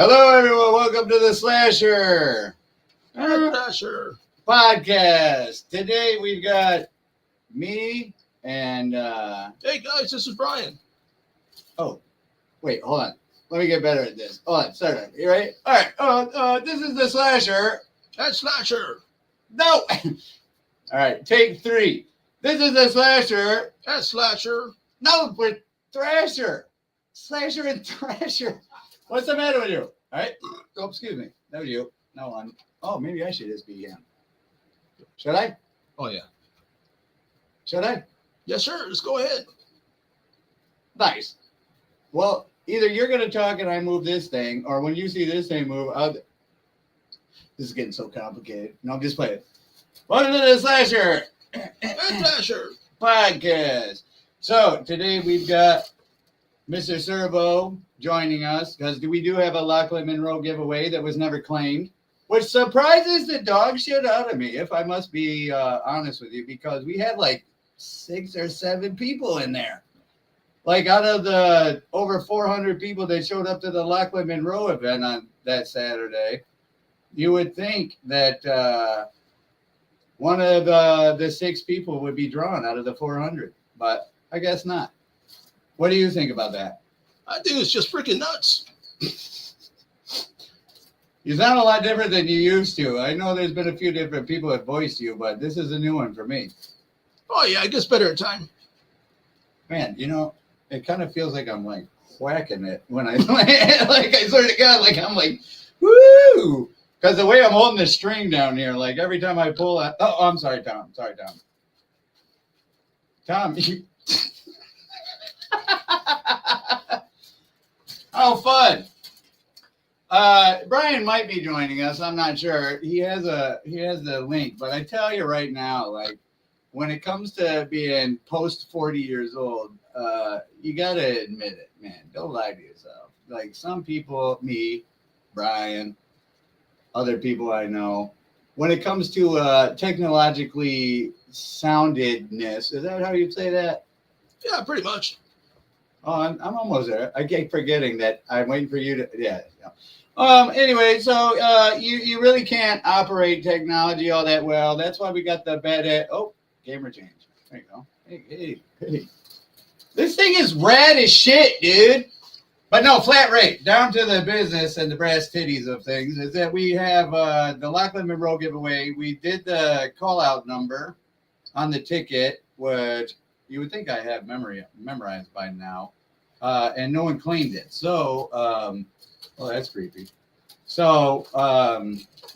Hello, everyone. Welcome to the Thrasher Thrasher podcast. Today we've got me and. Hey guys, this is Brian. Oh, wait, hold on. Let me get better at this. Hold on, start on. You ready? All right. This is the Thrasher. That's Thrasher. No. All right, take 3. This is the Thrasher. That's Thrasher. No, we're Thrasher. Slasher and Thrasher. What's the matter with you? All right. Oh, excuse me. No, you. No one. Oh, maybe I should just be him. Should I? Oh yeah. Should I? Yes, sir. Just go ahead. Nice. Well, either you're going to talk and I move this thing, or when you see this thing move, this is getting so complicated. No, I'm just playing. Welcome to the Thrasher Thrasher podcast. So today we've got Mr. Servo joining us because we do have a Lachlan Monroe giveaway that was never claimed, which surprises the dog shit out of me, if I must be honest with you, because we had like 6 or 7 people in there. Like out of the over 400 people that showed up to the Lachlan Monroe event on that Saturday, you would think that one of the 6 people would be drawn out of the 400, but I guess not. What do you think about that? I think it's just freaking nuts. You sound a lot different than you used to. I know there's been a few different people that voiced you, but this is a new one for me. Oh yeah, it gets better in time. Man, you know, it kind of feels like I'm like whacking it when I like I swear to God, like I'm like, woo! Because the way I'm holding the string down here, like every time I pull it. Oh, I'm sorry, Tom. Sorry, Tom. Tom, you. Oh, fun. Brian might be joining us. I'm not sure. He has the link, but I tell you right now, like when it comes to being post 40 years old, you gotta admit it, man. Don't lie to yourself. Like some people, me, Brian, other people I know, when it comes to technologically soundedness, is that how you say that? Yeah, pretty much. Oh, I'm almost there. I keep forgetting that I'm waiting for you to. Yeah. Anyway, so you really can't operate technology all that well. That's why we got the bed at. Oh, gamer change. There you go. Hey. This thing is rad as shit, dude. But no, flat rate. Down to the business and the brass titties of things is that we have the Lachlan Monroe giveaway. We did the call out number on the ticket, which you would think I have memorized by now, and no one claimed it. So, well, that's creepy. So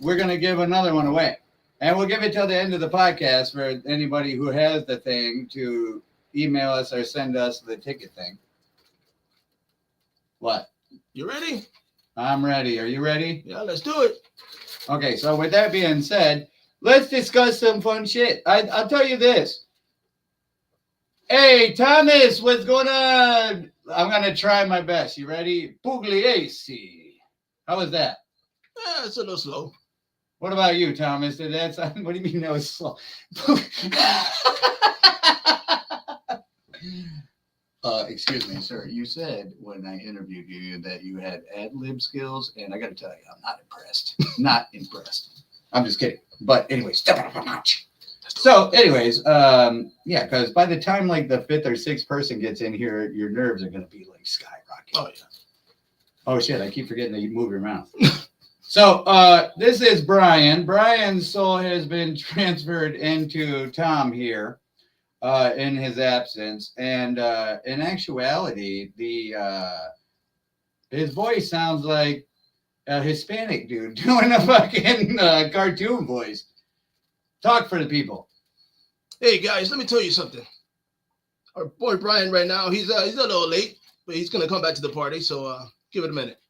we're going to give another one away. And we'll give it till the end of the podcast for anybody who has the thing to email us or send us the ticket thing. What? You ready? I'm ready. Are you ready? Yeah, let's do it. Okay, so with that being said, let's discuss some fun shit. I'll tell you this. Hey, Thomas, what's going on? I'm going to try my best. You ready? Pugliese. How was that? Yeah, it's a little slow. What about you, Thomas? Did that sound? What do you mean that was slow? Excuse me, sir. You said when I interviewed you that you had ad-lib skills, and I got to tell you, I'm not impressed. Not impressed. I'm just kidding. But anyway, step it up a notch. So, anyways, yeah, because by the time like the 5th or 6th person gets in here, your nerves are going to be like skyrocketing. Oh yeah. Oh shit! I keep forgetting that you move your mouth. So, this is Brian. Brian's soul has been transferred into Tom here, in his absence, and in actuality, his voice sounds like a Hispanic dude doing a fucking cartoon voice. Talk for the people. Hey guys, let me tell you something. Our boy Brian right now, he's a little late, but he's gonna come back to the party. So give it a minute.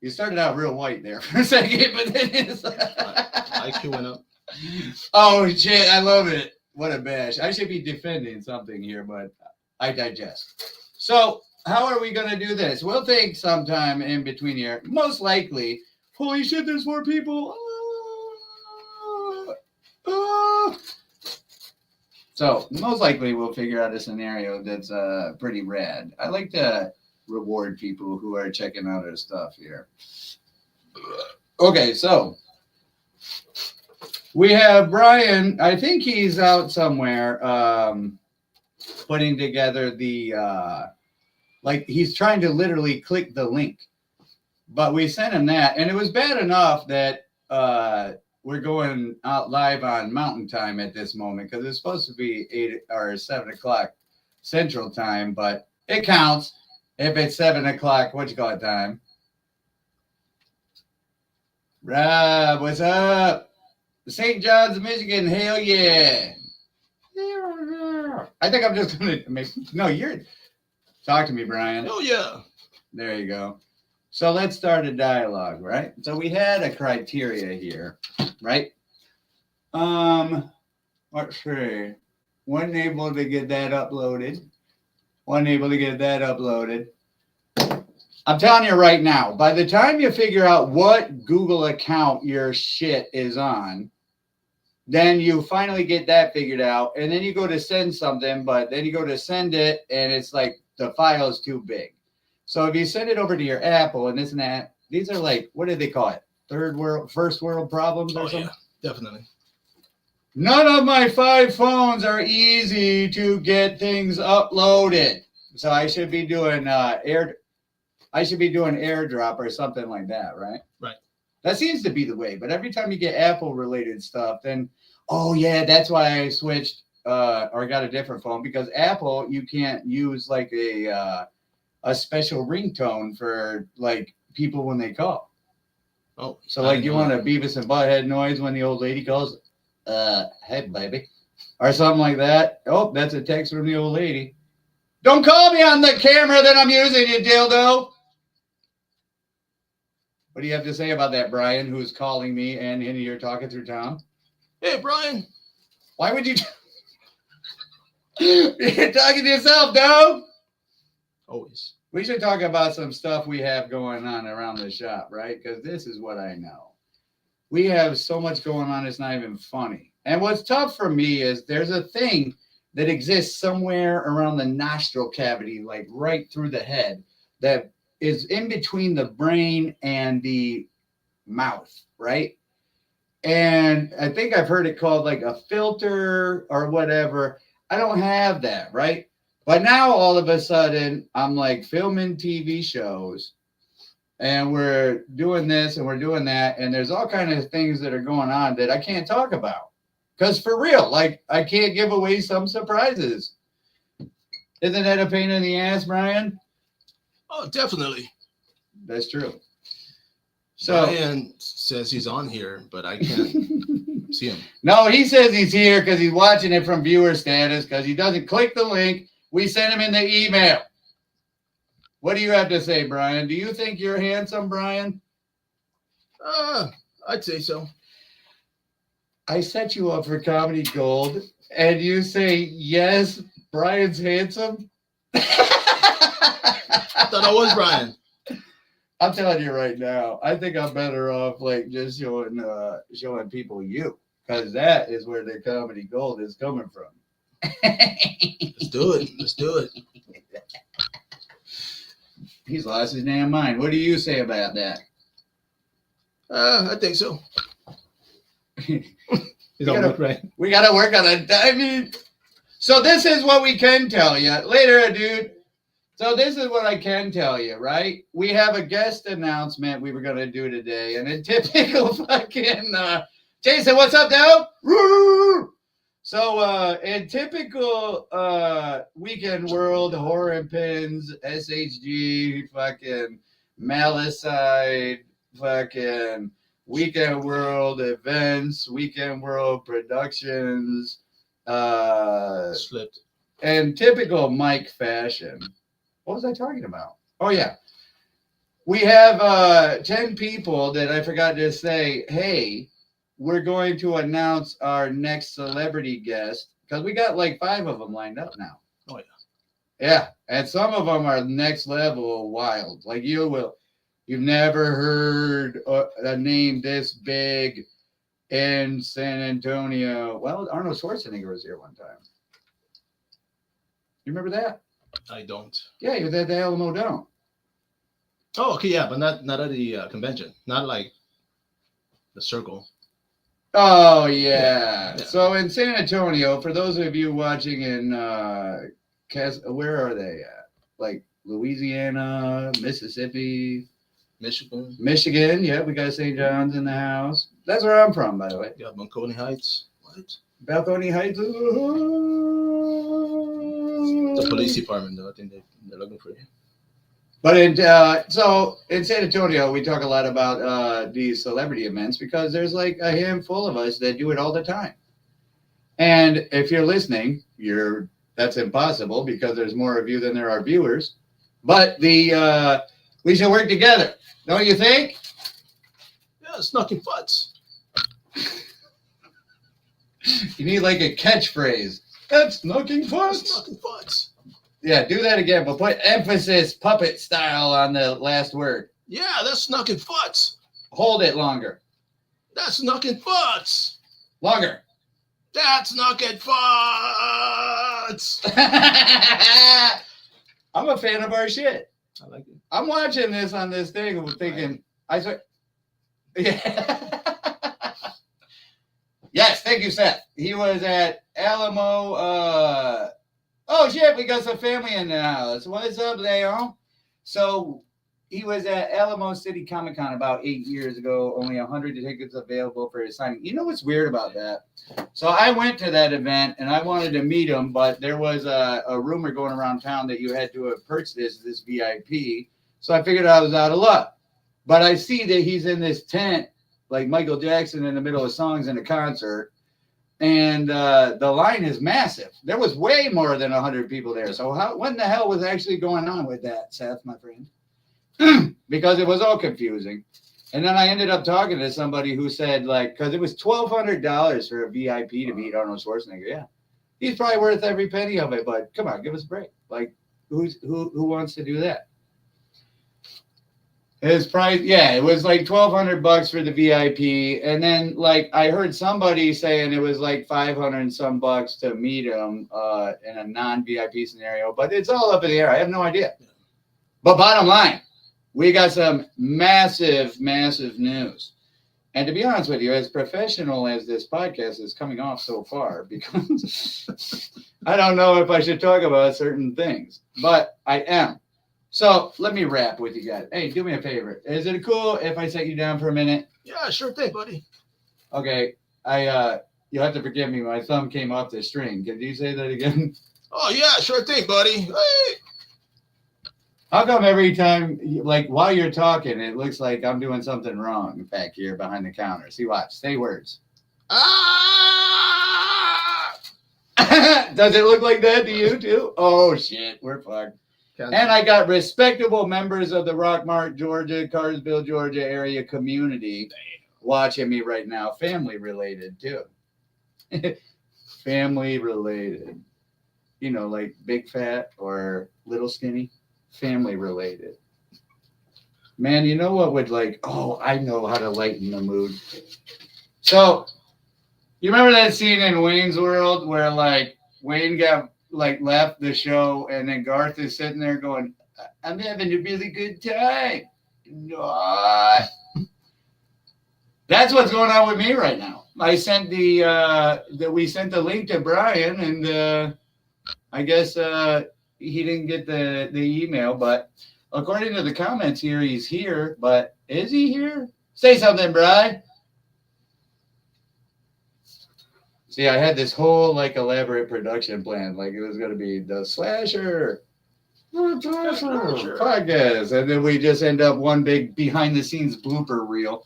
You started out real white there for a second, but then it's IQ went up. Oh shit! I love it. What a bash! I should be defending something here, but I digest. So, how are we gonna do this? We'll take some time in between here. Most likely. Holy shit! There's more people. So most likely we'll figure out a scenario that's pretty rad. I like to reward people who are checking out our stuff here. Okay, so we have Brian. I think he's out somewhere putting together the like he's trying to literally click the link. But we sent him that, and it was bad enough that we're going out live on Mountain Time at this moment because it's supposed to be 8 or 7 o'clock Central Time, but it counts if it's 7 o'clock. What you call it time? Rob, what's up? St. John's, Michigan. Hell yeah! I think I'm just gonna make. No, you're. Talk to me, Brian. Oh yeah. There you go. So let's start a dialogue, right? So we had a criteria here, right? Let's see. Wasn't able to get that uploaded. I'm telling you right now, by the time you figure out what Google account your shit is on, then you finally get that figured out, and then you go to send something, but then you go to send it, and it's like the file is too big. So if you send it over to your Apple and this and that, these are like, what do they call it? First world problems or something? Yeah, definitely. None of my 5 phones are easy to get things uploaded. So I should be doing AirDrop or something like that, right? Right. That seems to be the way. But every time you get Apple related stuff, then oh yeah, that's why I switched or got a different phone, because Apple you can't use like a special ringtone for like people when they call. Oh, so like you want a Beavis and Butthead noise when the old lady calls, hey baby, or something like that. Oh, that's a text from the old lady. Don't call me on the camera that I'm using, you dildo. What do you have to say about that, Brian, who's calling me and you're talking through Tom? Hey, Brian. Why would you? You're talking to yourself, dog. Always. We should talk about some stuff we have going on around the shop, right? Because this is what I know. We have so much going on, it's not even funny. And what's tough for me is there's a thing that exists somewhere around the nostril cavity, like right through the head, that is in between the brain and the mouth, right? And I think I've heard it called like a filter or whatever. I don't have that, right? But now all of a sudden I'm like filming TV shows and we're doing this and we're doing that. And there's all kinds of things that are going on that I can't talk about. Because for real, like I can't give away some surprises. Isn't that a pain in the ass, Brian? Oh, definitely. That's true. So Brian says he's on here, but I can't see him. No, he says he's here because he's watching it from viewer status because he doesn't click the link. We sent him in the email. What do you have to say, Brian? Do you think you're handsome, Brian? I'd say so. I set you up for comedy gold, and you say, yes, Brian's handsome? I thought I was Brian. I'm telling you right now, I think I'm better off like just showing people you, because that is where the comedy gold is coming from. Let's do it. Let's do it. He's lost his damn mind. What do you say about that? I think so. We gotta work on it. I mean, so this is what we can tell you later, dude. So this is what I can tell you, right? We have a guest announcement we were gonna do today, and in typical fucking Jason, what's up, dude? So in typical Weekend World, Horror and Pins, SHG, fucking Malicide, fucking Weekend World Events, Weekend World Productions, Slipped. and typical Mike fashion. What was I talking about? Oh, yeah. We have 10 people that I forgot to say, hey, we're going to announce our next celebrity guest because we got like 5 of them lined up now. Oh, yeah. Yeah. And some of them are next level wild. Like you've never heard a name this big in San Antonio. Well, Arnold Schwarzenegger was here one time. You remember that? I don't. Yeah, he was at the Alamo Dome. Oh, okay, yeah, but not at the convention. Not like the circle. Oh Yeah, yeah. yeah. So in San Antonio, for those of you watching in where are they at? Like Louisiana, Mississippi, Michigan. Michigan. Yeah, we got St. John's in the house. That's where I'm from, by the way. Yeah, Monconi Heights. What? Balcony Heights. The police department, though. I think they're looking for you. But so in San Antonio, we talk a lot about these celebrity events because there's like a handful of us that do it all the time. And if you're listening, that's impossible because there's more of you than there are viewers. But we should work together, don't you think? Yeah, snucking futz. You need like a catchphrase. That's snucking fun. Snucking futz. Yeah, do that again, but put emphasis puppet style on the last word. Yeah, that's snucking futz. Hold it longer. That's snucking futz. Longer. That's snucking futz. I'm a fan of our shit. I like it. I'm watching this on this thing and thinking, yeah. Yes, thank you, Seth. He was at Alamo. Oh shit, we got some family in the house. What's up, Leon? So he was at Alamo City Comic Con about 8 years ago. Only 100 tickets available for his signing. You know what's weird about that? So I went to that event and I wanted to meet him, but there was a rumor going around town that you had to have purchased this VIP. So I figured I was out of luck. But I see that he's in this tent like Michael Jackson in the middle of songs in a concert. And the line is massive. There was way more than 100 people there. So what in the hell was actually going on with that, Seth, my friend? Because it was all confusing. And then I ended up talking to somebody who said, like, because it was $1,200 for a VIP to meet Arnold Schwarzenegger. Yeah, he's probably worth every penny of it. But come on, give us a break. Like, who wants to do that? His price, yeah, it was like $1,200 for the VIP, and then like I heard somebody saying it was like 500 and some bucks to meet him in a non-VIP scenario, but it's all up in the air. I have no idea. But bottom line, we got some massive news. And to be honest with you, as professional as this podcast is coming off so far, because I don't know if I should talk about certain things, but I am. So let me rap with you guys. Hey, do me a favor. Is it cool if I set you down for a minute? Yeah, sure thing, buddy. Okay. You'll have to forgive me. My thumb came off the string. Can you say that again? Oh yeah, sure thing, buddy. Hey. How come every time, like while you're talking, it looks like I'm doing something wrong back here behind the counter? See, watch. Say words. Ah! Does it look like that to you too? Oh shit, we're fucked. And I got respectable members of the Rockmart, Georgia, Carsville, Georgia area community watching me right now. Family related, too. Family related. You know, like big fat or little skinny. Family related. Man, you know what would like, oh, I know how to lighten the mood. So, you remember that scene in Wayne's World where like Wayne got like left the show and then Garth is sitting there going, I'm having a really good time. No. That's what's going on with me right now. I sent we sent the link to Brian and I guess he didn't get the email, but according to the comments here, he's here, but is he here? Say something, Brian. See, I had this whole like elaborate production plan, like it was going to be the Thrasher podcast, and then we just end up one big behind-the-scenes blooper reel.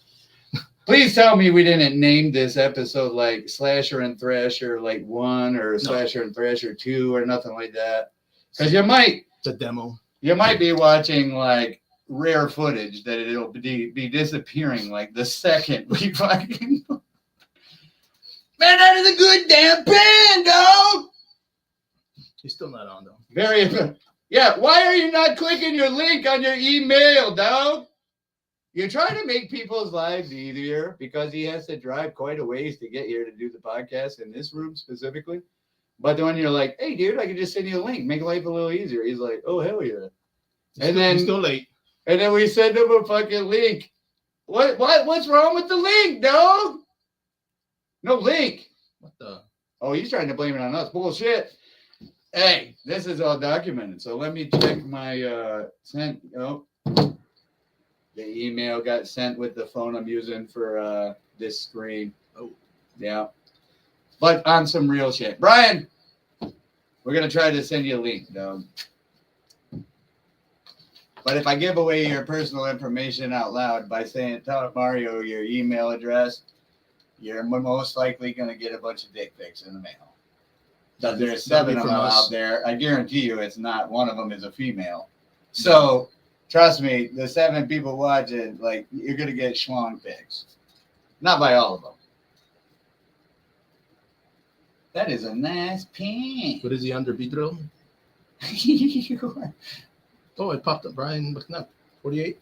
Please tell me we didn't name this episode like Slasher and Thrasher like 1 or Slasher and Thrasher 2 or nothing like that, because you might. It's a demo. You might be watching like rare footage that it'll be disappearing like the second we fucking. Man, that is a good damn pen, dog. He's still not on though. Very, yeah. Why are you not clicking your link on your email, dog? You're trying to make people's lives easier because he has to drive quite a ways to get here to do the podcast in this room specifically. But then when you're like, hey, dude, I can just send you a link, make life a little easier. He's like, oh, hell yeah. And then he's still late. And then we send him a fucking link. What's wrong with the link, dog? No link. What the? Oh, he's trying to blame it on us. Bullshit. Hey, this is all documented. So let me check my sent. Oh, the email got sent with the phone I'm using for this screen. Oh, yeah. But on some real shit. Brian, we're going to try to send you a link, dog. But if I give away your personal information out loud by saying, tell Mario your email address, you're most likely going to get a bunch of dick pics in the mail. Because there's 7 of them out there. I guarantee you it's not one of them is a female. So trust me, the 7 people watching, like, you're going to get schlong pics. Not by all of them. That is a nice pin. What is he under Vidro? Oh, it popped up. Brian McNutt, 48.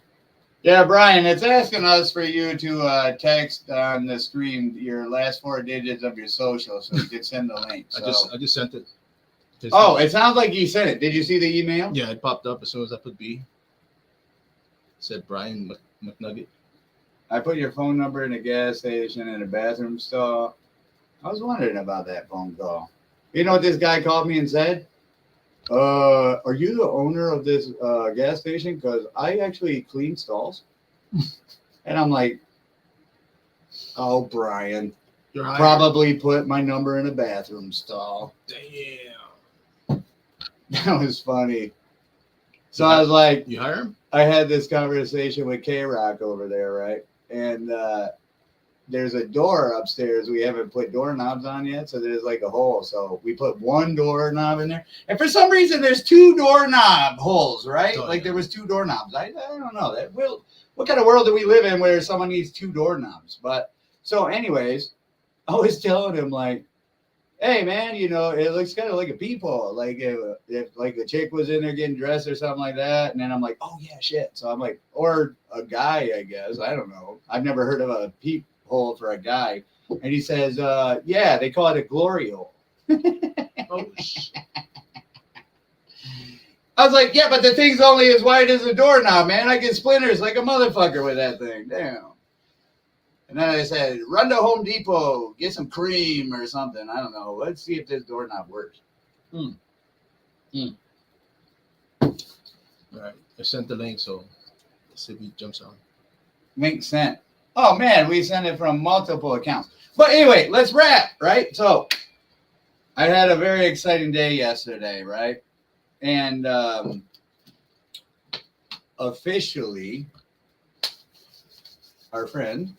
Yeah, Brian, it's asking us for you to text on the screen your last 4 digits of your social so you can send the link. So. I just sent it. Oh, it sounds like you sent it. Did you see the email? Yeah, it popped up as soon as I put B. It said Brian McNugget. I put your phone number in a gas station in a bathroom stall. I was wondering about that phone call. You know what this guy called me and said? Are you the owner of this gas station? Because I actually clean stalls. And I'm like, oh, Brian, You're hired. Probably put my number in a bathroom stall. Damn. That was funny. So I was like, you hire him? I had this conversation with K-Rock over there, right? And there's a door upstairs we haven't put doorknobs on yet, so there's like a hole. So we put one doorknob in there, and for some reason there's 2 doorknob holes, right? Oh, like yeah. there was 2 doorknobs. I don't know that. What kind of world do we live in where someone needs 2 doorknobs? But so, anyways, I was telling him like, hey man, you know, it looks kind of like a peephole. Like if like a chick was in there getting dressed or something like that, and then I'm like, oh yeah, shit. So I'm like, or a guy, I guess. I don't know. I've never heard of a peephole for a guy. And he says, yeah, they call it a glory hole. Oh, shit. I was like, yeah, but the thing's only as wide as a doorknob, man. I get splinters like a motherfucker with that thing. Damn. And then I said, run to Home Depot, get some cream or something. I don't know. Let's see if this doorknob works. All right. I sent the link, so let's see if he jumps on. Link sent. Oh, man, we sent it from multiple accounts. But anyway, let's wrap, right? So I had a very exciting day yesterday, right? And officially, our friend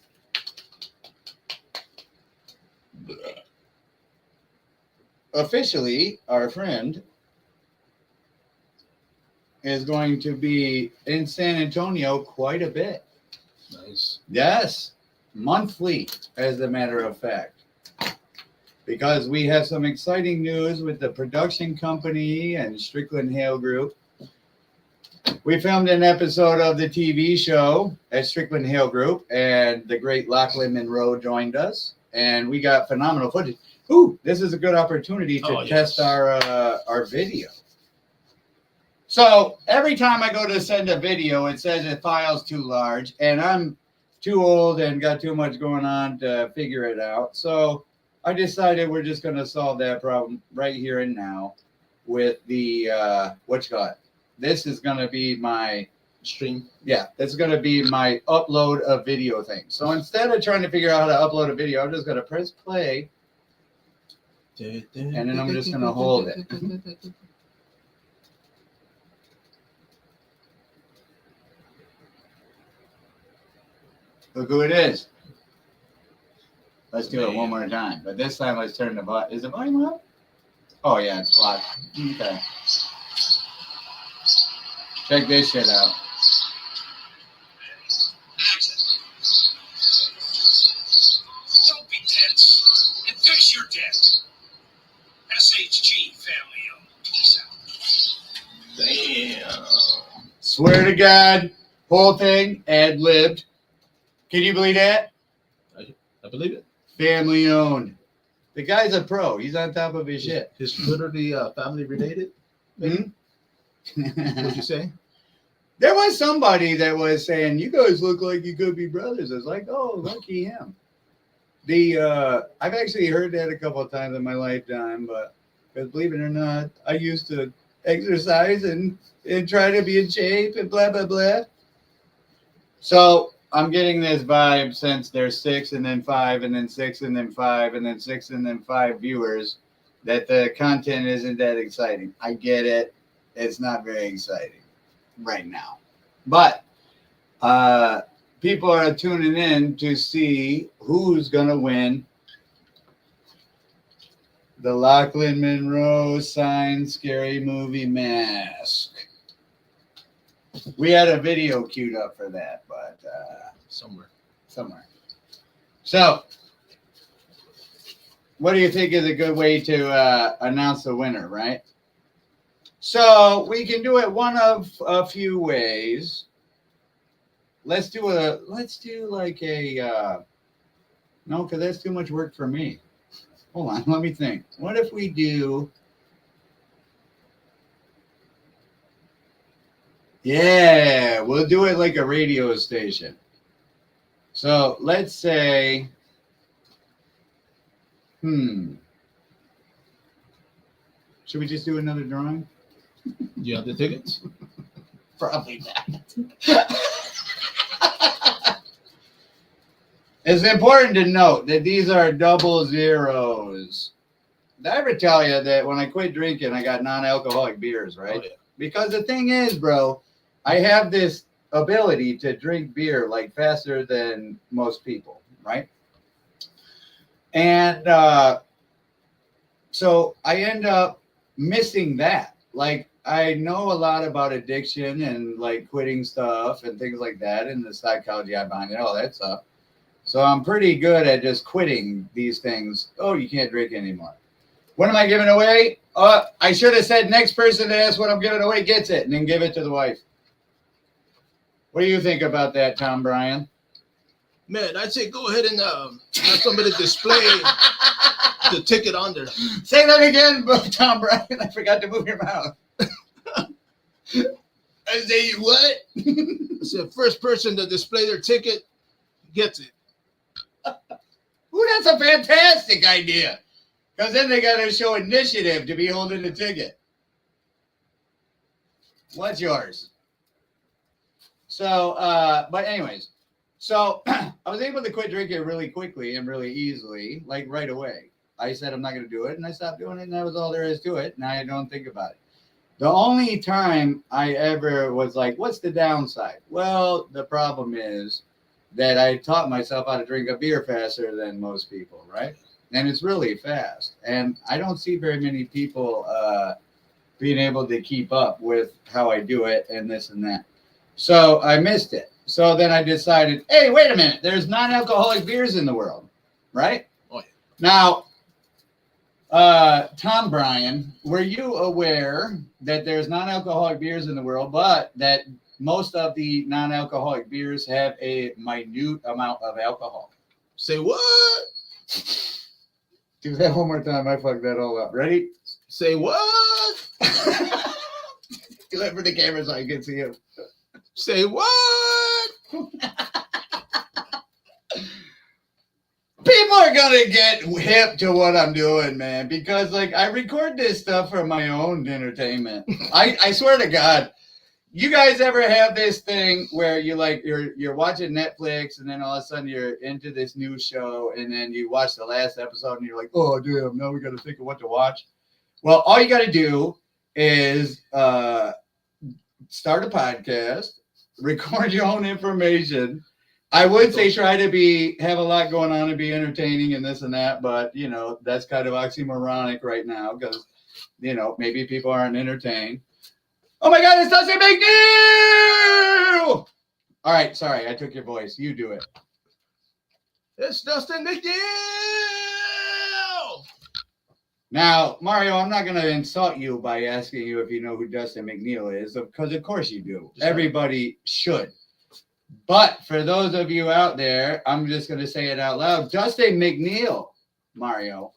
is going to be in San Antonio quite a bit. Nice. Yes, monthly, as a matter of fact. Because we have some exciting news with the production company and Strickland Hale Group. We filmed an episode of the TV show at Strickland Hale Group, and the great Lachlan Monroe joined us, and we got phenomenal footage. Ooh, this is a good opportunity to test our video. So every time I go to send a video, it says the file's too large, and I'm too old and got too much going on to figure it out. So I decided we're just going to solve that problem right here and now with the, this is going to be my stream. Yeah, this is going to be my upload a video thing. So instead of trying to figure out how to upload a video, I'm just going to press play, and then I'm just going to hold it. Look who it is. Let's do it one more time. But this time, let's turn the volume. Is the volume up? Oh, yeah, it's blocked. Okay. Check this shit out. Don't be tense and fix your debt. SHG family owned. Peace out. Damn. Swear to God, whole thing ad-libbed. Can you believe that? I believe it. Family owned. The guy's a pro. He's on top of his shit. Is literally family related? Hmm? What'd you say? There was somebody that was saying, "You guys look like you could be brothers." I was like, "Oh, lucky him." I've actually heard that a couple of times in my lifetime, but because believe it or not, I used to exercise and try to be in shape and blah blah blah. So I'm getting this vibe since there's 6 and then 5 and then 6 and then 5 and then 6 and then 5 viewers that the content isn't that exciting. I get it. It's not very exciting right now. But people are tuning in to see who's going to win the Lachlan Monroe signed scary movie mask. We had a video queued up for that, but somewhere. So, what do you think is a good way to announce the winner, right? So we can do it one of a few ways. Let's do like a no, because that's too much work for me. Hold on, let me think. What if we do? Yeah, we'll do it like a radio station. So let's say, should we just do another drawing? You have the tickets? Probably not. It's important to note that these are double zeros. Did I ever tell you that when I quit drinking, I got non-alcoholic beers, right? Oh, yeah. Because the thing is, bro, I have this ability to drink beer like faster than most people, right? And so I end up missing that. Like, I know a lot about addiction and like quitting stuff and things like that, and the psychology behind it, all that stuff. So I'm pretty good at just quitting these things. Oh, you can't drink anymore. What am I giving away? I should have said next person to ask what I'm giving away gets it, and then give it to the wife. What do you think about that, Tom Bryan? Man, I'd say go ahead and have somebody display the ticket on there. Say that again, Tom Bryan. I forgot to move your mouth. I say what? I said first person to display their ticket gets it. Ooh, that's a fantastic idea. Because then they got to show initiative to be holding the ticket. What's yours? So, but anyways, so I was able to quit drinking really quickly and really easily, like right away. I said I'm not going to do it, and I stopped doing it, and that was all there is to it. Now I don't think about it. The only time I ever was like, what's the downside? Well, the problem is that I taught myself how to drink a beer faster than most people, right? And it's really fast. And I don't see very many people being able to keep up with how I do it and this and that. So I missed it. So then I decided, hey, wait a minute. There's non-alcoholic beers in the world, right? Oh, yeah. Now, Tom Bryan, were you aware that there's non-alcoholic beers in the world, but that most of the non-alcoholic beers have a minute amount of alcohol? Say what? Do that one more time. I fucked that all up. Ready? Say what? Do that for the camera so I can see you. Say what? People are gonna get hip to what I'm doing, man, because like I record this stuff for my own entertainment. I swear to God. You guys ever have this thing where you're watching Netflix and then all of a sudden you're into this new show and then you watch the last episode and you're like, oh damn, now we got to think of what to watch. Well, all you got to do is start a podcast, record your own information. I would say try to have a lot going on and be entertaining and this and that, but you know that's kind of oxymoronic right now because you know maybe people aren't entertained. Oh my God, it's Dustin McNeil! All right, sorry, I took your voice. You do it. It's Dustin McNeil! Now, Mario, I'm not going to insult you by asking you if you know who Dustin McNeil is, because of course you do. Everybody should. But for those of you out there, I'm just going to say it out loud. Dustin McNeil, Mario,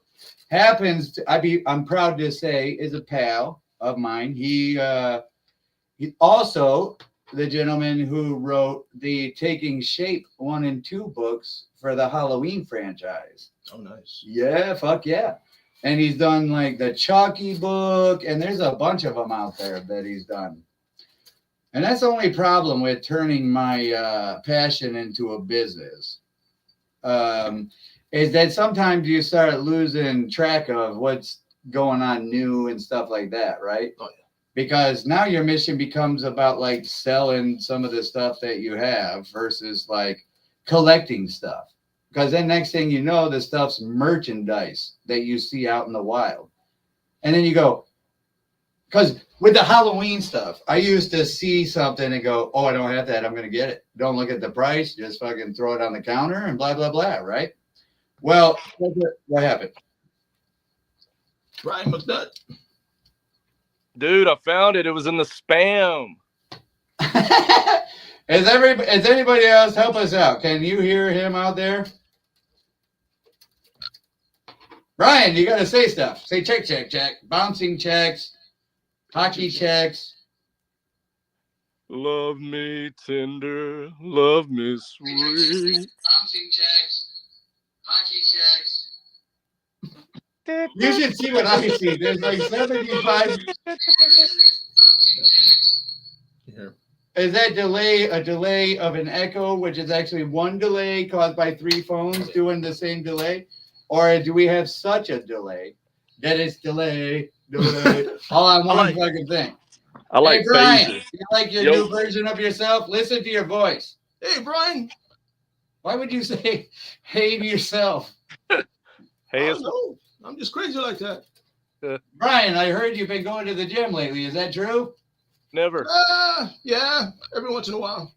happens to, I'm proud to say, is a pal of mine. He also the gentleman who wrote the Taking Shape 1 and 2 books for the Halloween franchise. Oh, nice. Yeah, fuck yeah. And he's done like the Chalky book, and there's a bunch of them out there that he's done. And that's the only problem with turning my passion into a business. Is that sometimes you start losing track of what's going on new and stuff like that, right? Oh, yeah. Because now your mission becomes about like selling some of the stuff that you have versus like collecting stuff. Because then next thing you know, the stuff's merchandise that you see out in the wild. And then you go, because with the Halloween stuff, I used to see something and go, oh, I don't have that. I'm going to get it. Don't look at the price. Just fucking throw it on the counter and blah, blah, blah, right? Well, what happened? Brian McNutt. Dude, I found it. It was in the spam. Is anybody else help us out? Can you hear him out there? Brian, you got to say stuff. Say check, check, check. Bouncing checks, hockey checks. Love me tender, love me sweet. Bouncing checks, hockey checks. You should see what I see. There's like 75. Yeah. Is that a delay of an echo, which is actually one delay caused by 3 phones doing the same delay? Or do we have such a delay that it's delay, all on one fucking thing? I like hey, Brian, phases. you like your new version of yourself? Listen to your voice. Hey, Brian. Why would you say hey to yourself? Hey, No, I'm just crazy like that. Brian, I heard you've been going to the gym lately. Is that true? never. Yeah, every once in a while.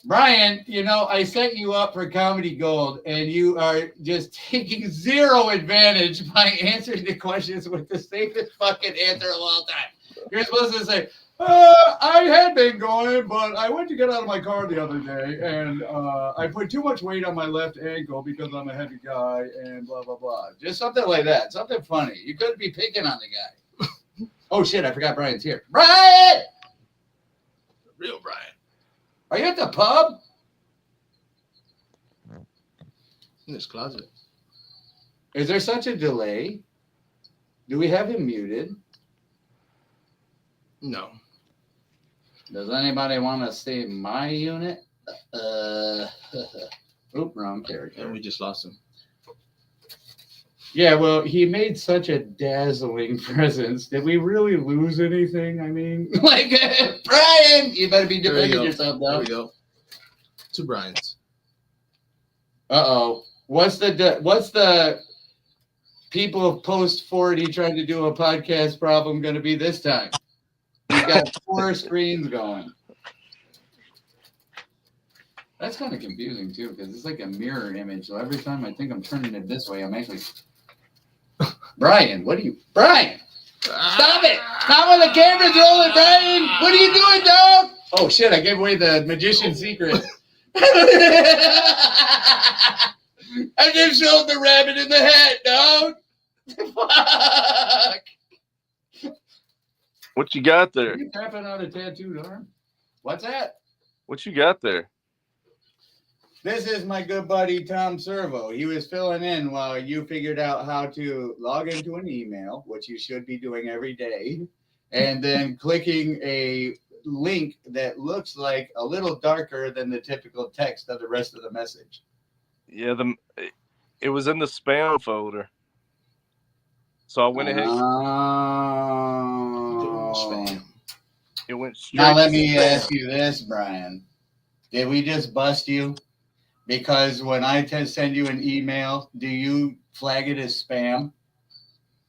Brian, you know, I set you up for Comedy Gold, and you are just taking zero advantage by answering the questions with the safest fucking answer of all time. You're supposed to say, I had been going, but I went to get out of my car the other day, and I put too much weight on my left ankle because I'm a heavy guy, and blah, blah, blah. Just something like that. Something funny. You couldn't be picking on the guy. Oh, shit, I forgot Brian's here. Brian! Real Brian. Are you at the pub? In his closet. Is there such a delay? Do we have him muted? No. Does anybody want to stay in my unit? Oop, wrong character. And we just lost him. Yeah, well, he made such a dazzling presence. Did we really lose anything? I mean, like, Brian, you better be defending yourself now. There we go. 2 Brians. Uh-oh. What's the people of post 40 trying to do a podcast problem going to be this time? We've got 4 screens going. That's kind of confusing, too, because it's like a mirror image. So every time I think I'm turning it this way, I'm actually... Brian, Brian! Stop it! Not when the camera's rolling, Brian! What are you doing, dog? Oh, shit, I gave away the magician's secret. I just showed the rabbit in the hat, dog. Fuck. What you got there? Are you tapping on a tattooed arm? What's that? What you got there? This is my good buddy Tom Servo. He was filling in while you figured out how to log into an email, which you should be doing every day, and then clicking a link that looks like a little darker than the typical text of the rest of the message. Yeah, it was in the spam folder. So I went ahead. Spam. It went straight. Now let to me spam. ask you this, Brian. Did we just bust you? Because when I send you an email, do you flag it as spam?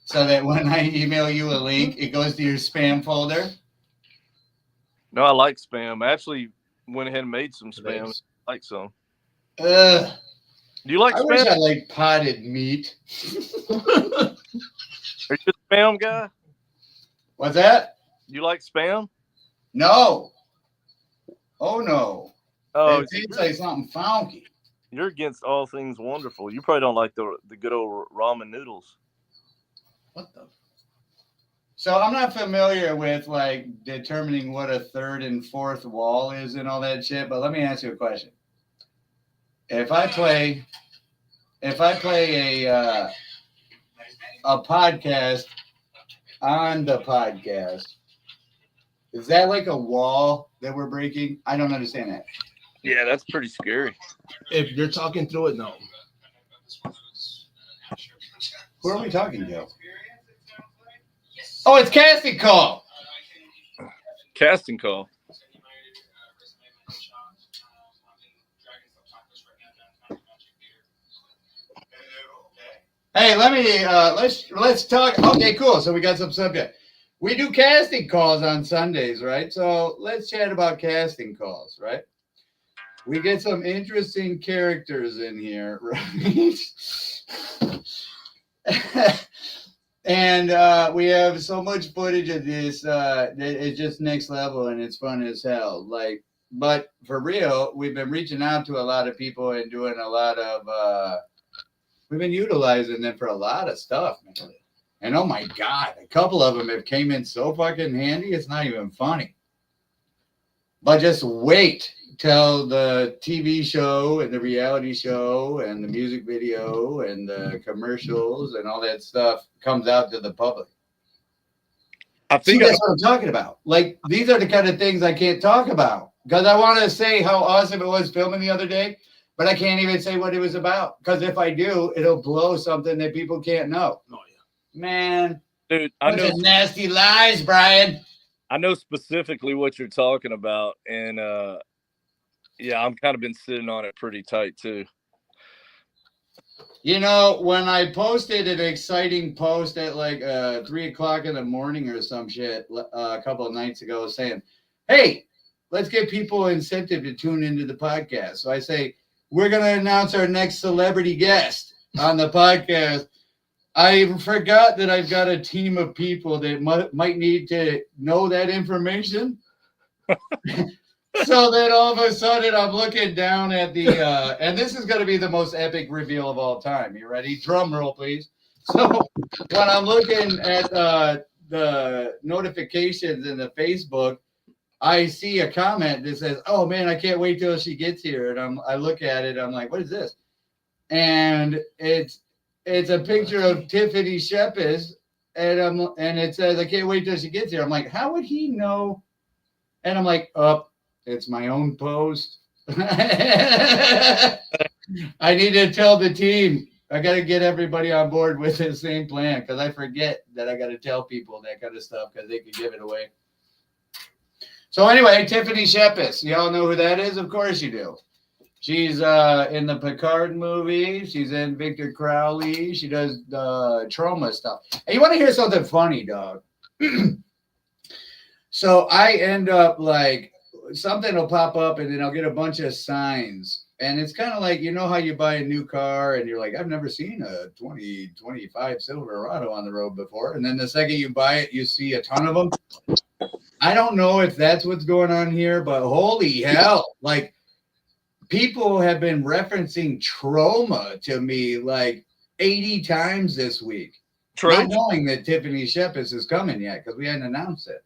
So that when I email you a link, it goes to your spam folder? No, I like spam. I actually went ahead and made some spam. Thanks. I like some. Ugh. Do you like I wish spam? I liked potted meat. Are you a spam guy? What's that? You like spam? No. Oh, no. Oh, It tastes like something funky. you're against all things wonderful. You probably don't like the good old ramen noodles. What the? So I'm not familiar with like determining what a third and fourth wall is and all that shit. But let me ask you a question. If I play a podcast on the podcast, is that like a wall that we're breaking? I don't understand that. Yeah, that's pretty scary. If you're talking through it, no. Who are we talking to? Oh, it's casting call. Casting call. Hey, let's talk. Okay, cool. So we got some subject. We do casting calls on Sundays, right? So let's chat about casting calls, right? We get some interesting characters in here, right? And we have so much footage of this that it's just next level and it's fun as hell. Like, but for real, we've been reaching out to a lot of people and doing a lot of we've been utilizing them for a lot of stuff, man. And oh my God, a couple of them have came in so fucking handy, it's not even funny. But just wait till the TV show and the reality show and the music video and the commercials and all that stuff comes out to the public. I See, think that's what I'm talking about. Like, these are the kind of things I can't talk about because I want to say how awesome it was filming the other day, but I can't even say what it was about because if I do, it'll blow something that people can't know. Oh, yeah. Man, dude, bunch of nasty lies, Brian. I know specifically what you're talking about, and yeah, I'm kind of been sitting on it pretty tight too. You know, when I posted an exciting post at like 3:00 in the morning or some shit a couple of nights ago saying, hey, let's get people incentive to tune into the podcast. So I say, we're going to announce our next celebrity guest on the podcast. I forgot that I've got a team of people that might need to know that information. So then all of a sudden I'm looking down at the, and this is going to be the most epic reveal of all time. You ready? Drum roll, please. So when I'm looking at the notifications in the Facebook, I see a comment that says, oh man, I can't wait till she gets here. And I look at it, I'm like, what is this? And it's a picture of Tiffany Shepis, and it says, I can't wait till she gets here. I'm like, how would he know? And I'm like, it's my own post. I need to tell the team. I got to get everybody on board with the same plan because I forget that I got to tell people that kind of stuff because they could give it away. So anyway, Tiffany Shepis. Y'all know who that is? Of course you do. She's in the Picard movie. She's in Victor Crowley. She does trauma stuff. Hey, you want to hear something funny, dog? So I end up like something will pop up and then I'll get a bunch of signs. And it's kind of like, you know how you buy a new car and you're like, I've never seen a 2025 Silverado on the road before. And then the second you buy it, you see a ton of them. I don't know if that's what's going on here, but holy hell. Like, people have been referencing trauma to me like 80 times this week. Not knowing that Tiffany Shepis is coming yet because we hadn't announced it.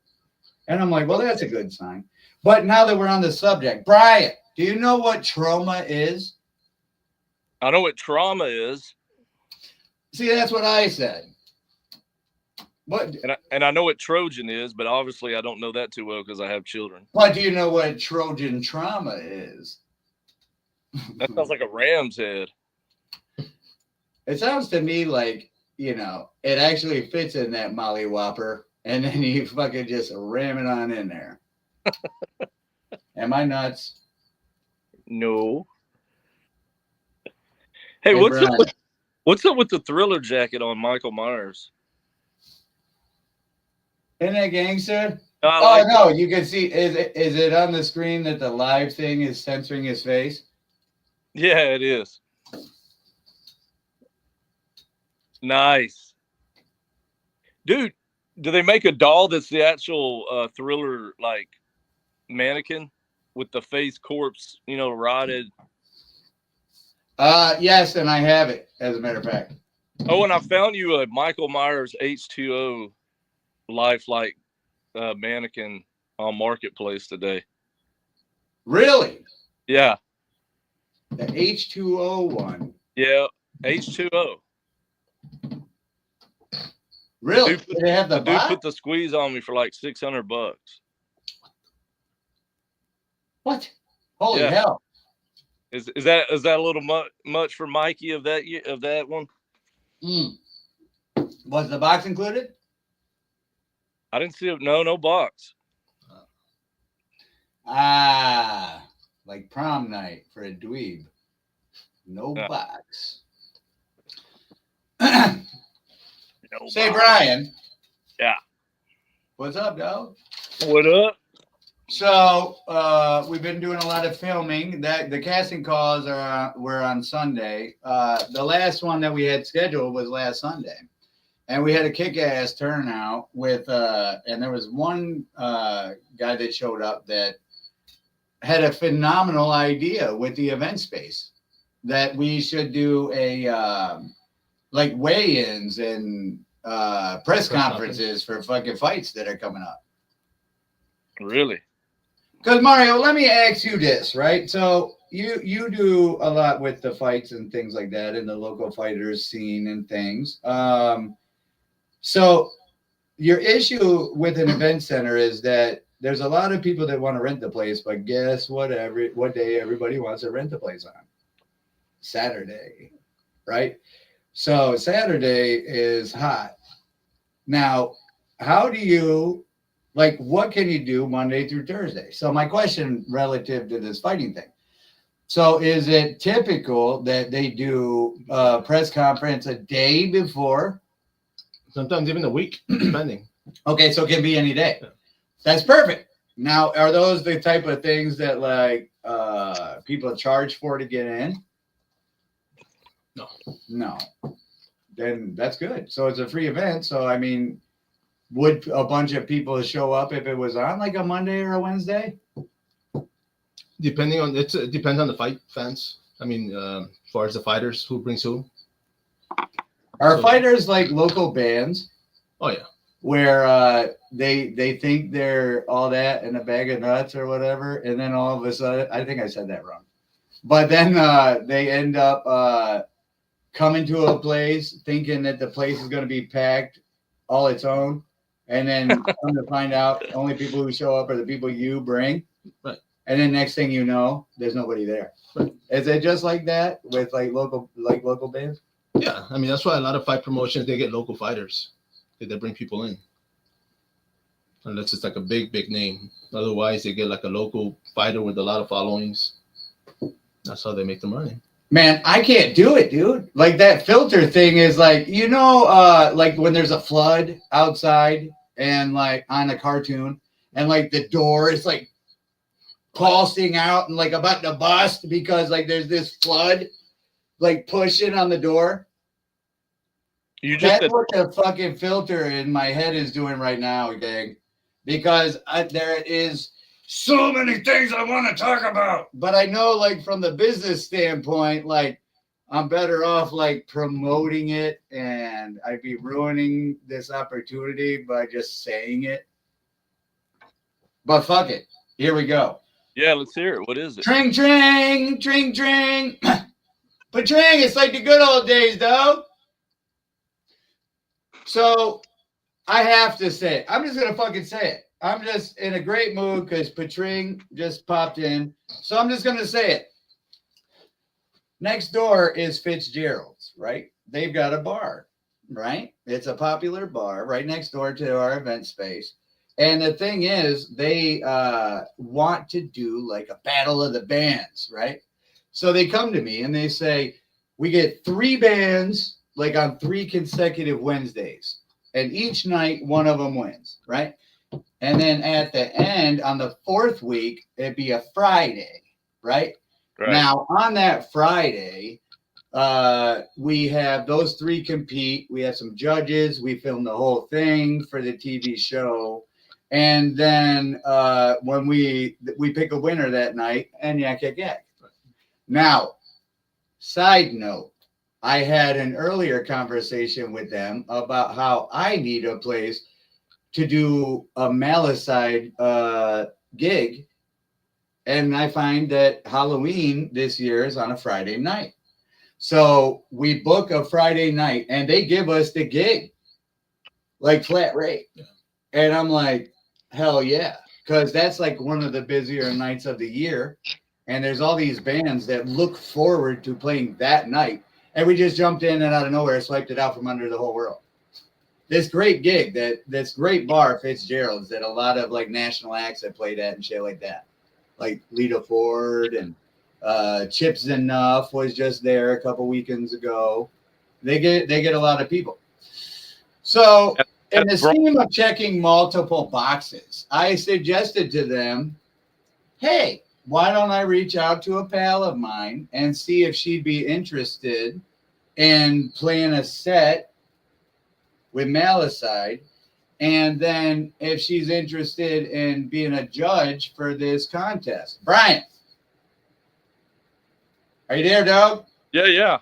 And I'm like, well, that's a good sign. But now that we're on the subject, Brian, do you know what trauma is? I know what trauma is. See, that's what I said. What? And I know what Trojan is, but obviously I don't know that too well because I have children. But do you know what Trojan trauma is? That sounds like a ram's head. It sounds to me like, you know, it actually fits in that Molly Whopper, and then you fucking just ram it on in there. Am I nuts? No. Hey, what's up with the Thriller jacket on Michael Myers? Isn't that gangster? No, you can see. Is it on the screen that the live thing is censoring his face? Yeah, it is. Nice. Dude, do they make a doll that's the actual Thriller, like, mannequin with the face corpse, you know, rotted? Yes, and I have it, as a matter of fact. Oh, and I found you a Michael Myers H2O lifelike mannequin on Marketplace today. Really? Yeah, The H2O one. yeah. H2O. Really? Dude Do they have the The dude bot? put the squeeze on me for like $600. What? Holy Yeah. hell. Is that a little much for Mikey of that one? Mm. Was the box included? I didn't see it. No box. Ah, like prom night for a dweeb. No Yeah. box. No Say, box. Brian. Yeah. What's up, dog? What up? So we've been doing a lot of filming. That the casting calls were on Sunday. The last one that we had scheduled was last Sunday, and we had a kick-ass turnout with. And there was one guy that showed up that had a phenomenal idea with the event space that we should do a like weigh-ins and press conferences for fucking fights that are coming up. Really? Because Mario, let me ask you this, right? So you do a lot with the fights and things like that in the local fighters scene and things. So your issue with an event center is that there's a lot of people that want to rent the place, but guess what? What day everybody wants to rent the place on? Saturday, right? So Saturday is hot. Now, how do you what can you do Monday through Thursday? So my question relative to this fighting thing. So is it typical that they do a press conference a day before? Sometimes even a week, depending. Okay, so it can be any day. Yeah. That's perfect. Now, are those the type of things that people charge for to get in? No. Then that's good. So it's a free event. So I mean, would a bunch of people show up if it was on like a Monday or a Wednesday? Depending on it depends on the fight fans. I mean, as far as the fighters, who brings who. Are fighters like local bands? Oh yeah. Where they think they're all that in a bag of nuts or whatever, and then all of a sudden, I think I said that wrong, but then they end up coming to a place thinking that the place is going to be packed all its own, and then come to find out only people who show up are the people you bring. Right. And then next thing you know, there's nobody there. Right. Is it just like that with local bands? Yeah, I mean that's why a lot of fight promotions they get local fighters. They bring people in. Unless it's like a big name. Otherwise, they get like a local fighter with a lot of followings. That's how they make the money. Man, I can't do it, dude. Like that filter thing is like when there's a flood outside and like on a cartoon and like the door is like pulsing out and like about to bust because like there's this flood like pushing on the door. That's what the fucking filter in my head is doing right now, gang. Because there is so many things I want to talk about. But I know, like, from the business standpoint, like, I'm better off, like, promoting it. And I'd be ruining this opportunity by just saying it. But fuck it. Here we go. Yeah, let's hear it. What is it? Tring, tring, tring, tring. But tring, it's like the good old days, though. So I have to say it. I'm just going to fucking say it. I'm just in a great mood because Patring just popped in. So I'm just going to say it. Next door is Fitzgerald's, right? They've got a bar, right? It's a popular bar right next door to our event space. And the thing is, they want to do like a battle of the bands, right? So they come to me and they say, we get 3 bands like on 3 consecutive Wednesdays. And each night, one of them wins, right? And then at the end, on the 4th week, it'd be a Friday, right? Now, on that Friday, we have those 3 compete. We have some judges. We film the whole thing for the TV show. And then when we pick a winner that night, and yak, yak, yak. Now, side note, I had an earlier conversation with them about how I need a place to do a Malicide gig. And I find that Halloween this year is on a Friday night. So we book a Friday night and they give us the gig, like flat rate. And I'm like, hell yeah. Because that's like one of the busier nights of the year. And there's all these bands that look forward to playing that night. And we just jumped in and out of nowhere, swiped it out from under the whole world. This great gig, this great bar, Fitzgerald's, that a lot of like national acts have played at and shit like that. Like Lita Ford and Chips Enough was just there a couple weekends ago. They get a lot of people. So in the scheme of checking multiple boxes, I suggested to them, hey, why don't I reach out to a pal of mine and see if she'd be interested in playing a set with Malicide, and then if she's interested in being a judge for this contest. Brian, are you there, dog? Yeah.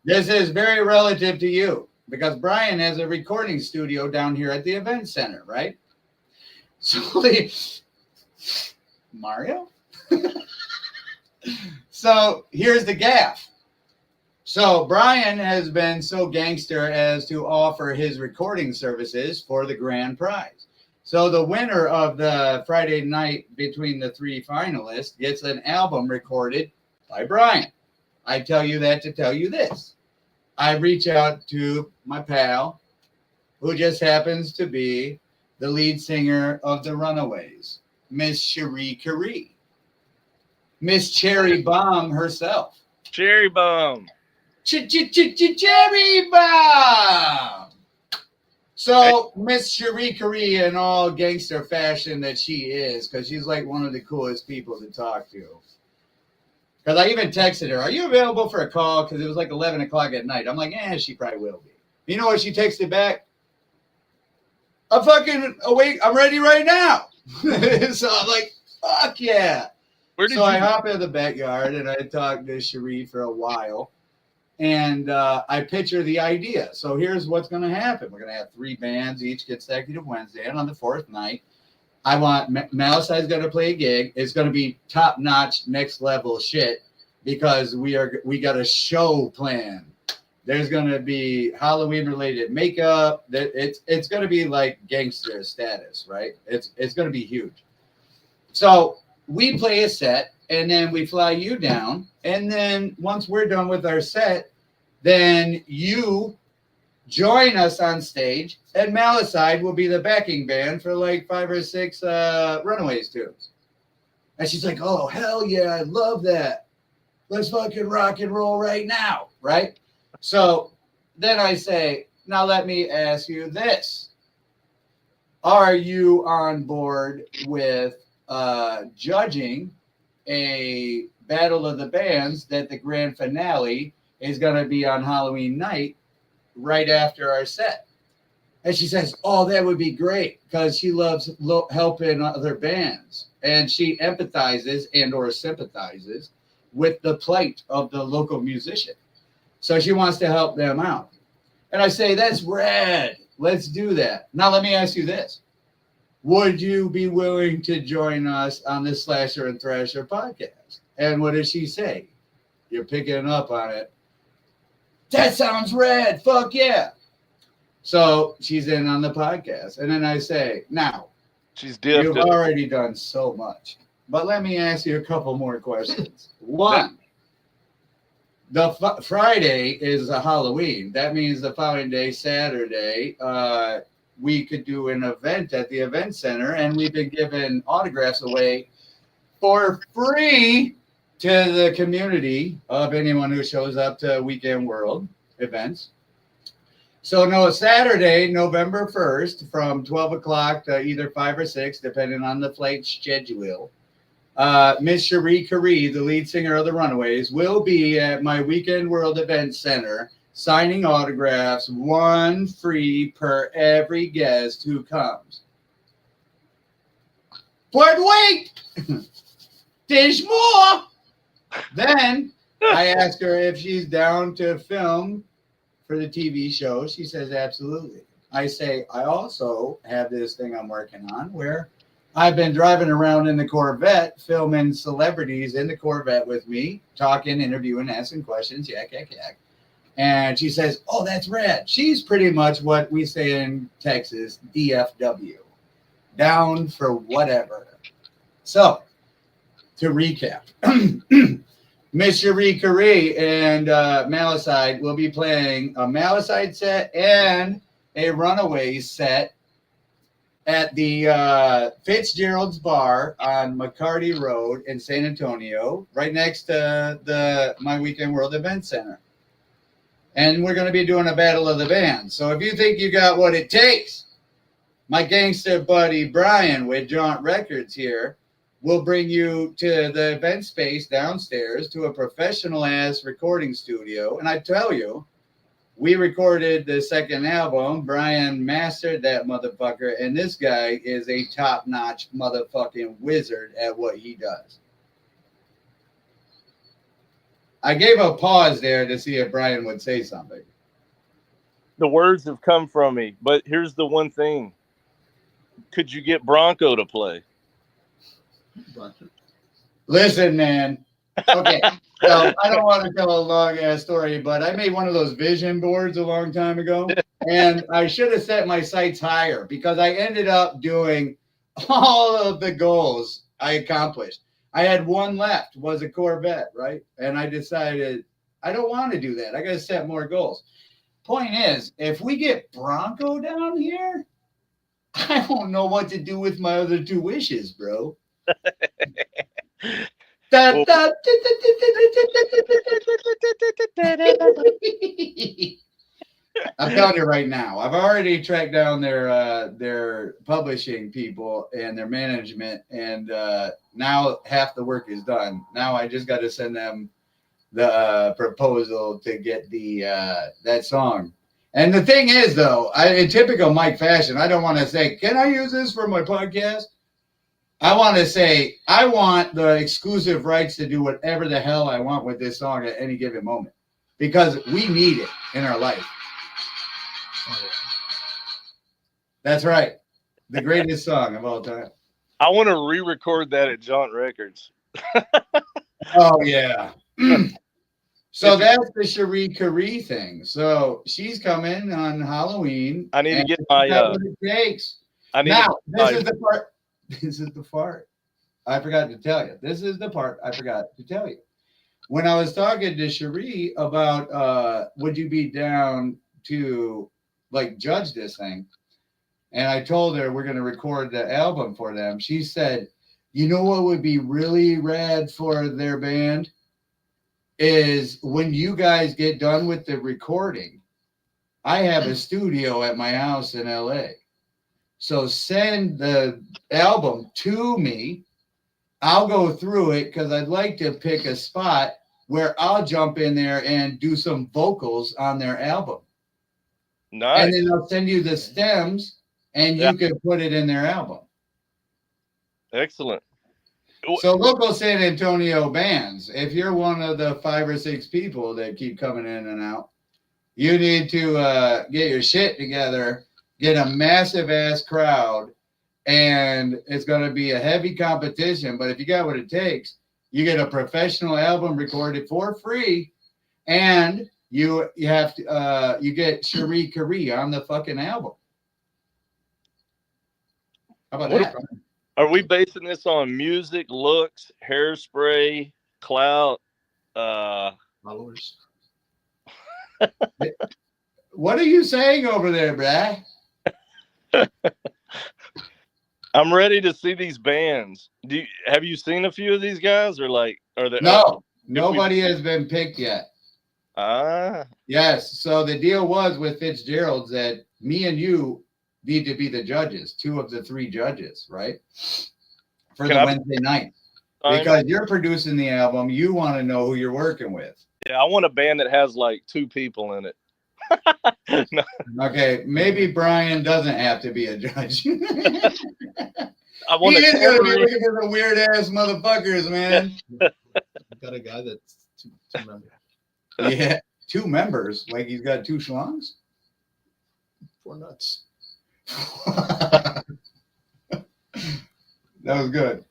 This is very relative to you because Brian has a recording studio down here at the event center, right? So Mario? So here's the gaff. So Brian has been so gangster as to offer his recording services for the grand prize. So the winner of the Friday night between the three finalists gets an album recorded by Brian. I tell you that to tell you this. I reach out to my pal, who just happens to be the lead singer of the Runaways, Miss Cherie Currie, Miss Cherry Bomb herself. Cherry Bomb. Cherry Bomb. So Miss Cherie Currie, in all gangster fashion that she is, because she's like one of the coolest people to talk to. Because I even texted her, are you available for a call? Because it was like 11 o'clock at night. I'm like, she probably will be. You know what she texted back? I'm fucking awake. I'm ready right now. So I'm like, fuck yeah. I hop in the backyard and I talked to Cherie for a while. And I picture the idea. So here's what's going to happen. We're going to have 3 bands, each consecutive Wednesday. And on the 4th night, I want Malicide's going to play a gig. It's going to be top-notch, next-level shit because we got a show planned. There's going to be Halloween-related makeup. It's going to be like gangster status, right? It's going to be huge. So we play a set. And then we fly you down. And then once we're done with our set, then you join us on stage. And Malicide will be the backing band for like 5 or 6 Runaways tunes. And she's like, oh, hell yeah, I love that. Let's fucking rock and roll right now, right? So then I say, now let me ask you this. Are you on board with judging a battle of the bands that the grand finale is going to be on Halloween night right after our set? And she says, oh, that would be great because she loves helping other bands. And she empathizes and or sympathizes with the plight of the local musician. So she wants to help them out. And I say, that's rad. Let's do that. Now, let me ask you this. Would you be willing to join us on the Slasher and Thrasher podcast? And what did she say? You're picking up on it. That sounds rad. Fuck yeah. So she's in on the podcast. And then I say, now, you've already done so much. But let me ask you a couple more questions. One, the Friday is a Halloween. That means the following day, Saturday, we could do an event at the event center, and we've been giving autographs away for free to the community of anyone who shows up to Weekend World events. So no, Saturday, November 1st, from 12 o'clock to either 5 or 6, depending on the flight schedule, Miss Cherie Currie, the lead singer of the Runaways, will be at my Weekend World Event Center signing autographs, 1 free per every guest who comes. But wait, there's more. Then I ask her if she's down to film for the TV show. She says absolutely. I say, I also have this thing I'm working on where I've been driving around in the Corvette, filming celebrities in the Corvette with me, talking, interviewing, asking questions, yak, yak, yak. And she says, oh, that's rad. She's pretty much what we say in Texas, DFW, down for whatever. So, to recap, Miss Cherie Curry and Malicide will be playing a Malicide set and a Runaways set at the Fitzgerald's Bar on McCarty Road in San Antonio, right next to the My Weekend World Event Center. And we're going to be doing a battle of the bands. So if you think you got what it takes, my gangster buddy Brian with Jaunt Records here will bring you to the event space downstairs to a professional-ass recording studio. And I tell you, we recorded the second album. Brian mastered that motherfucker, and this guy is a top-notch motherfucking wizard at what he does. I gave a pause there to see if Brian would say something. The words have come from me, but here's the one thing. Could you get Bronco to play? Listen, man. Okay. So I don't want to tell a long ass story, but I made one of those vision boards a long time ago, and I should have set my sights higher because I ended up doing all of the goals I accomplished. I had one left, was a Corvette, right? And I decided I don't want to do that. I got to set more goals. Point is, if we get Bronco down here, I don't know what to do with my other two wishes, bro. I'm telling you right now, I've already tracked down their publishing people and their management, and now half the work is done. Now I just got to send them the proposal to get the that song. And the thing is, though, in typical Mike fashion, I don't want to say, "Can I use this for my podcast?" I want to say, I want the exclusive rights to do whatever the hell I want with this song at any given moment because we need it in our life. Oh, yeah. That's right. The greatest song of all time. I want to re-record that at Jaunt Records. Oh, yeah. So that's the Cherie Curry thing. So she's coming on Halloween. I need to get my... what it takes. This is the part... This is the part I forgot to tell you. This is the part I forgot to tell you. When I was talking to Cherie about would you be down to like judge this thing, and I told her we're going to record the album for them, she said, you know what would be really rad for their band is when you guys get done with the recording, I have a studio at my house in LA. So send the album to me. I'll go through it because I'd like to pick a spot where I'll jump in there and do some vocals on their album. Nice. And then I'll send you the stems and you can put it in their album. Excellent. So local San Antonio bands, if you're one of the 5 or 6 people that keep coming in and out, you need to get your shit together. Get a massive ass crowd, and it's going to be a heavy competition. But if you got what it takes, you get a professional album recorded for free, and you have to you get Cherie Curry on the fucking album. How about that? Are we basing this on music, looks, hairspray, clout, followers? What are you saying over there, bruh? I'm ready to see these bands. Have you seen a few of these guys, or like are they? No, nobody has been picked yet. Yes. So the deal was with Fitzgerald's that me and you need to be the judges, 2 of the 3 judges, right? For the Wednesday night, because you're producing the album, you want to know who you're working with. Yeah, I want a band that has like 2 people in it. No. Okay, maybe Brian doesn't have to be a judge. He is going to be looking for the weird ass motherfuckers, man. Got a guy that's 2 members. Yeah, 2 members. Like he's got 2 schlongs. 4 nuts. That was good.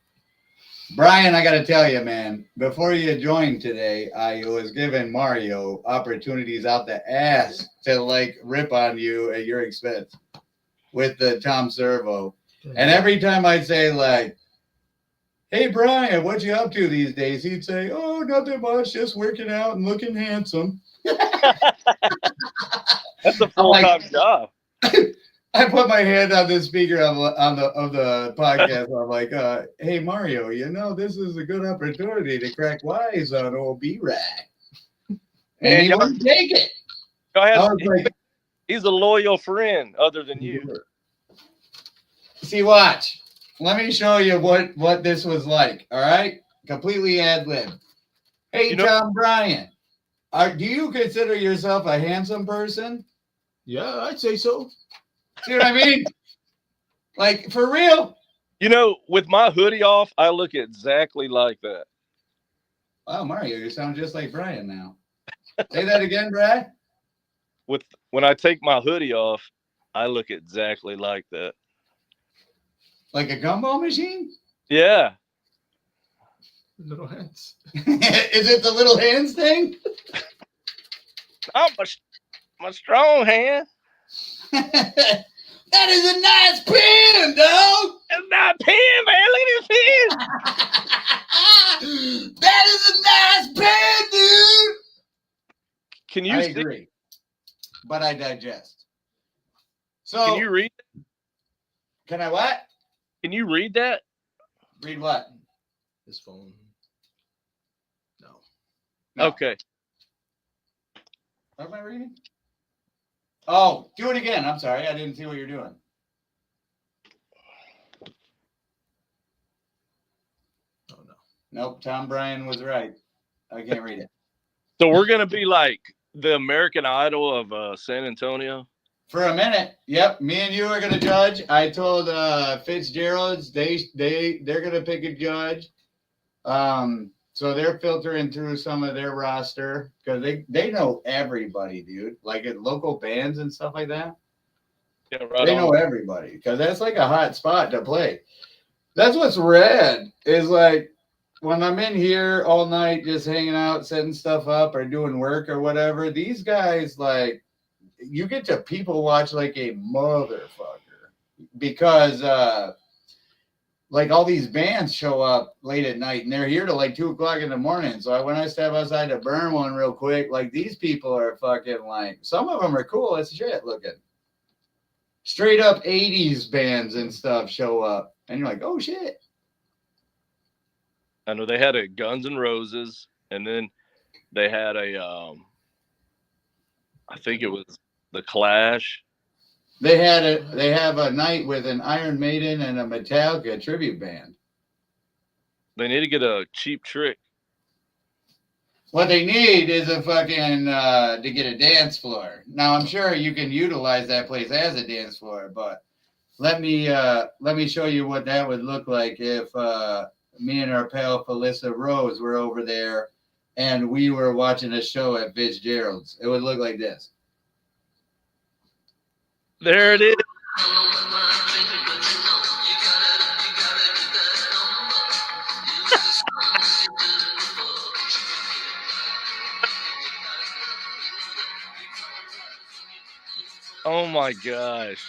Brian, I got to tell you, man, before you joined today, I was giving Mario opportunities out the ass to like rip on you at your expense with the Tom Servo. And every time I'd say like, hey, Brian, what you up to these days? He'd say, oh, nothing much, just working out and looking handsome. That's a full-time job. I put my hand on the speaker of the podcast. I'm like, hey, Mario, you know, this is a good opportunity to crack wise on old B-Rack. And he wouldn't take it. Go ahead. I was like, He's a loyal friend other than you. see, watch. Let me show you what this was like, all right? Completely ad-lib. Hey, Tom Bryan, do you consider yourself a handsome person? Yeah, I'd say so. See what I mean? Like, for real? You know, with my hoodie off, I look exactly like that. Wow, Mario, you sound just like Brian now. Say that again, Brad. When I take my hoodie off, I look exactly like that. Like a gumball machine? Yeah. Little hands. Is it the little hands thing? Oh, my strong hand. That is a nice pen, dog. It's not a pen, man. Look at this pen. That is a nice pen, dude. Can you I see? agree, but I digest. So Can you read? Can I what? Can you read that? Read what? This phone. No. Okay. What am I reading? Oh, do it again. I'm sorry. I didn't see what you're doing. Oh, no. Nope. Tom Bryan was right. I can't read it. So we're going to be like the American Idol of San Antonio? For a minute. Yep. Me and you are going to judge. I told Fitzgerald's they're going to pick a judge. So they're filtering through some of their roster because they know everybody, dude. Like at local bands and stuff like that. Yeah, right. They know everybody because that's like a hot spot to play. That's what's rad is like when I'm in here all night just hanging out, setting stuff up or doing work or whatever. These guys, like, you get to people watch like a motherfucker because like all these bands show up late at night and they're here till like 2:00 in the morning. So when I step outside to burn one real quick, like these people are fucking like, some of them are cool as shit looking. Straight up 80s bands and stuff show up. And you're like, oh shit. I know they had a Guns N' Roses and then they had a, I think it was the Clash. They have a night with an Iron Maiden and a Metallica tribute band. They need to get a Cheap Trick. What they need is a fucking to get a dance floor. Now I'm sure you can utilize that place as a dance floor, but let me show you what that would look like if me and our pal Felissa Rose were over there and we were watching a show at Fitzgerald's. It would look like this. There it is. Oh my gosh.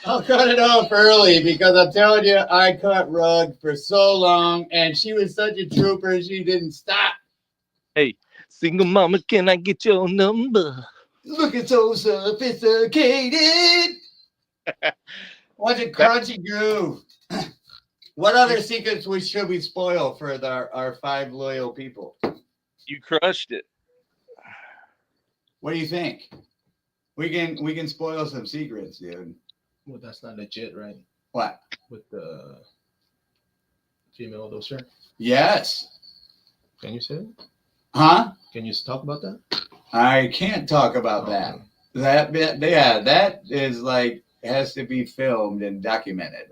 I'll cut it off early because I'm telling you, I cut Rug for so long and she was such a trooper, she didn't stop. Hey, single mama, can I get your number? Looking so sophisticated. What's a crunchy groove? What other secrets should we spoil for our 5 loyal people? You crushed it. What do you think? We can spoil some secrets, dude. Well, that's not legit, right? What? With the female doser? Yes. Can you say it? Huh? Can you talk about that? I can't talk about that. That bit, yeah, that is like has to be filmed and documented.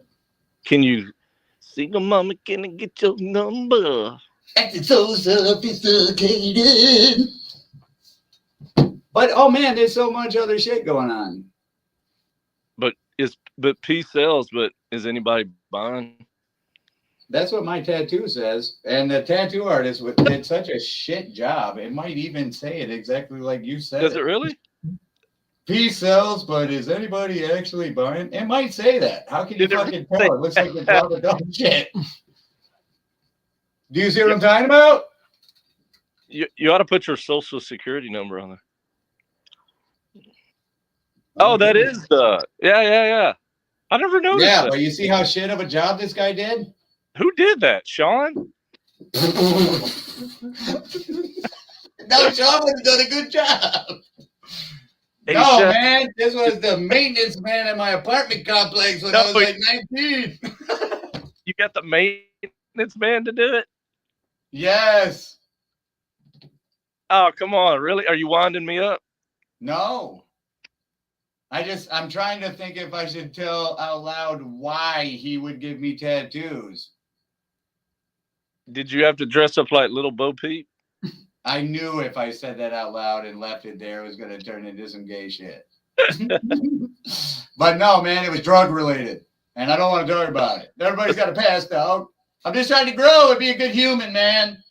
Can you, single mama, can I get your number? Acting so sophisticated. But oh man, there's so much other shit going on. But P sells, but is anybody buying? That's what my tattoo says. And the tattoo artist did such a shit job. It might even say it exactly like you said. Does it really? P sells, but is anybody actually buying? It might say that. How can you Did it fucking really tell? It looks like it's all the dumb shit. Do you see what I'm talking about? You ought to put your social security number on there. Oh, that is the yeah. I never noticed Yeah, that. but you see how shit of a job this guy did? Who did that, Sean? No, Sean would have done a good job. Hey, No, Chef. man, this was the maintenance man in my apartment complex when I was like 19. You got the maintenance man to do it? Yes. Oh, come on. Really? Are you winding me up? No. I'm trying to think if I should tell out loud why he would give me tattoos. Did you have to dress up like little Bo Peep? I knew if I said that out loud and left it there, it was going to turn into some gay shit. But no, man, it was drug related. And I don't want to talk about it. Everybody's got a past, dog. I'm just trying to grow and be a good human, man.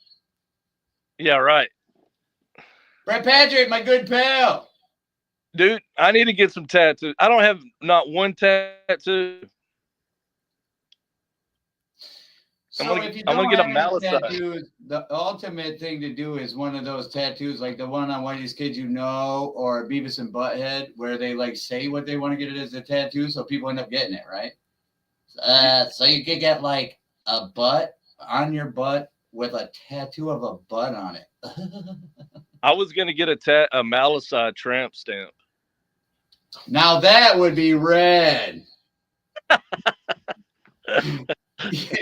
Yeah, right. Brett Patrick, my good pal. Dude, I need to get some tattoos. I don't have not one tattoo. So if you I'm don't gonna get have a any Malicite. tattoos, the ultimate thing to do is one of those tattoos, like the one on One of These Kids You Know or Beavis and Butthead, where they like say what they want to get it as a tattoo, so people end up getting it, right? So you could get like a butt on your butt with a tattoo of a butt on it. I was gonna get a Malicite tramp stamp. Now that would be red.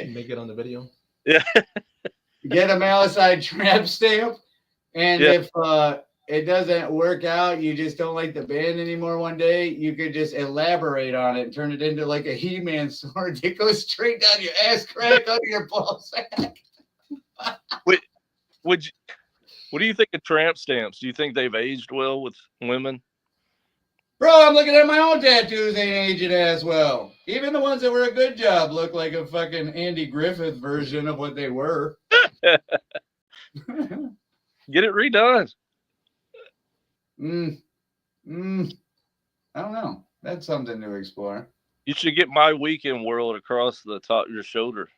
Make it on the video. Yeah. Get a Malicite tramp stamp, and Yeah. if it doesn't work out, you just don't like the band anymore one day, you could just elaborate on it and turn it into like a He-Man sword that goes straight down your ass crack under your ball sack. What do you think of tramp stamps? Do you think they've aged well with women? Bro, I'm looking at my own tattoos, ain't aging as well. Even the ones that were a good job look like a fucking Andy Griffith version of what they were. Get it redone. I don't know. That's something to explore. You should get My Weekend World across the top of your shoulder.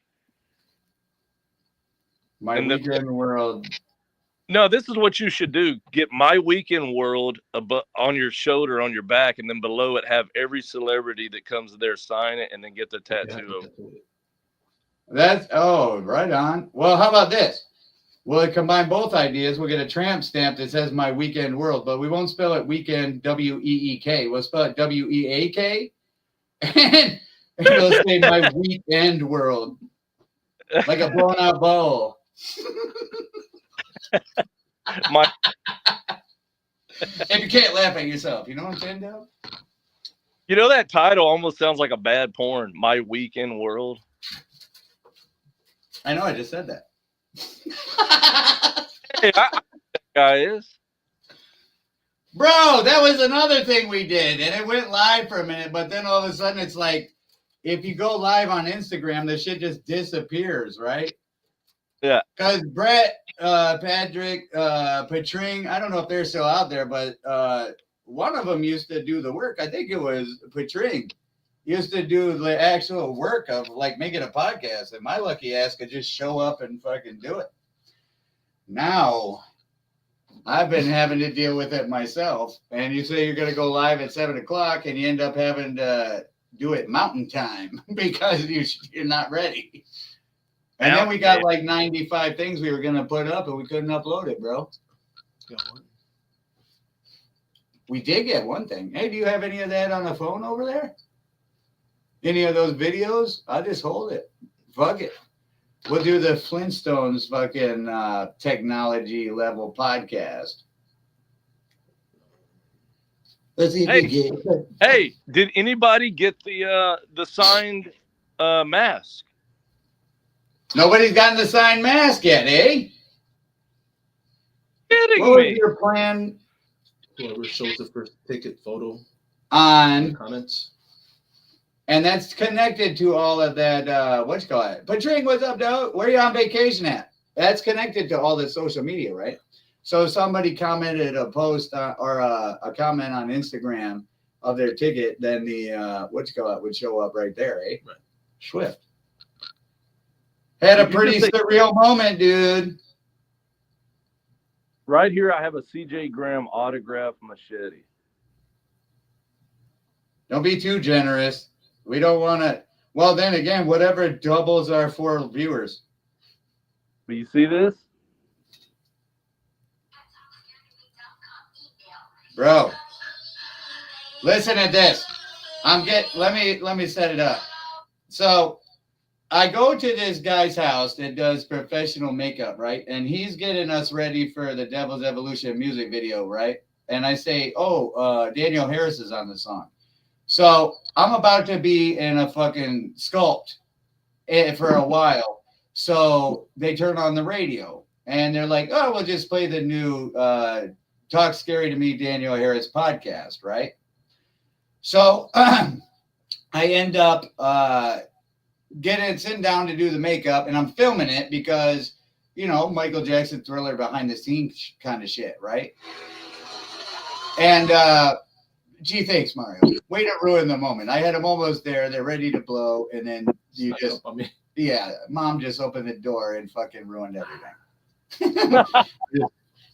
My Weekend World. No, this is what you should do. Get My Weekend World on your shoulder, on your back, and then below it have every celebrity that comes there sign it, and then get the tattoo. That's right on. Well, how about this? We'll combine both ideas. We'll get a tramp stamp that says My Weekend World, but we won't spell it weekend W-E-E-K. We'll spell it W-E-A-K, and it'll say My Weekend World, like a blown out bowl. If you can't laugh at yourself, you know what I'm saying, Dale? You know, that title almost sounds like a bad porn. My Weekend World. I know, I just said that. Hey, that guy is. Bro, that was another thing we did, and it went live for a minute, but then all of a sudden it's like, if you go live on Instagram, the shit just disappears, right? Yeah. Because Brett, Patrick, Patring, I don't know if they're still out there, but one of them used to do the work. I think it was Patring. Used to do the actual work of like making a podcast, and my lucky ass could just show up and fucking do it. Now, I've been having to deal with it myself, and you say you're going to go live at 7:00, and you end up having to do it mountain time because you're not ready. And then we got like 95 things we were going to put up, and we couldn't upload it, bro. We did get one thing. Hey, do you have any of that on the phone over there? Any of those videos? I'll just hold it. Fuck it. We'll do the Flintstones fucking technology level podcast. Let's see if you get. Hey, did anybody get the signed mask? Nobody's gotten the signed mask yet, eh? Kidding What was me? your plan? Whoever shows the first ticket photo in the on, comments. and that's connected to all of that. What's called it? Patrick, what's up, dog? Where you on vacation at? That's connected to all the social media, right? So somebody commented a post or a comment on Instagram of their ticket, then the would show up right there, eh? Right. Swift. Had a Did you pretty just say- surreal moment, dude. Right here, I have a CJ Graham autograph machete. Don't be too generous. We don't want to. Well, then again, whatever doubles our 4 viewers. But you see this? Bro, listen to this. Let me set it up. So I go to this guy's house that does professional makeup, right? And he's getting us ready for the Devil's Evolution music video, right? And I say, Daniel Harris is on the song. So I'm about to be in a fucking sculpt for a while. So they turn on the radio and they're like, oh, we'll just play the new Talk Scary to Me, Daniel Harris podcast, right? So I end up sitting down to do the makeup, and I'm filming it because, Michael Jackson Thriller behind the scenes kind of shit, right? And gee, thanks, Mario. Way to ruin the moment. I had them almost there. They're ready to blow, and then you just, Mom just opened the door and fucking ruined everything.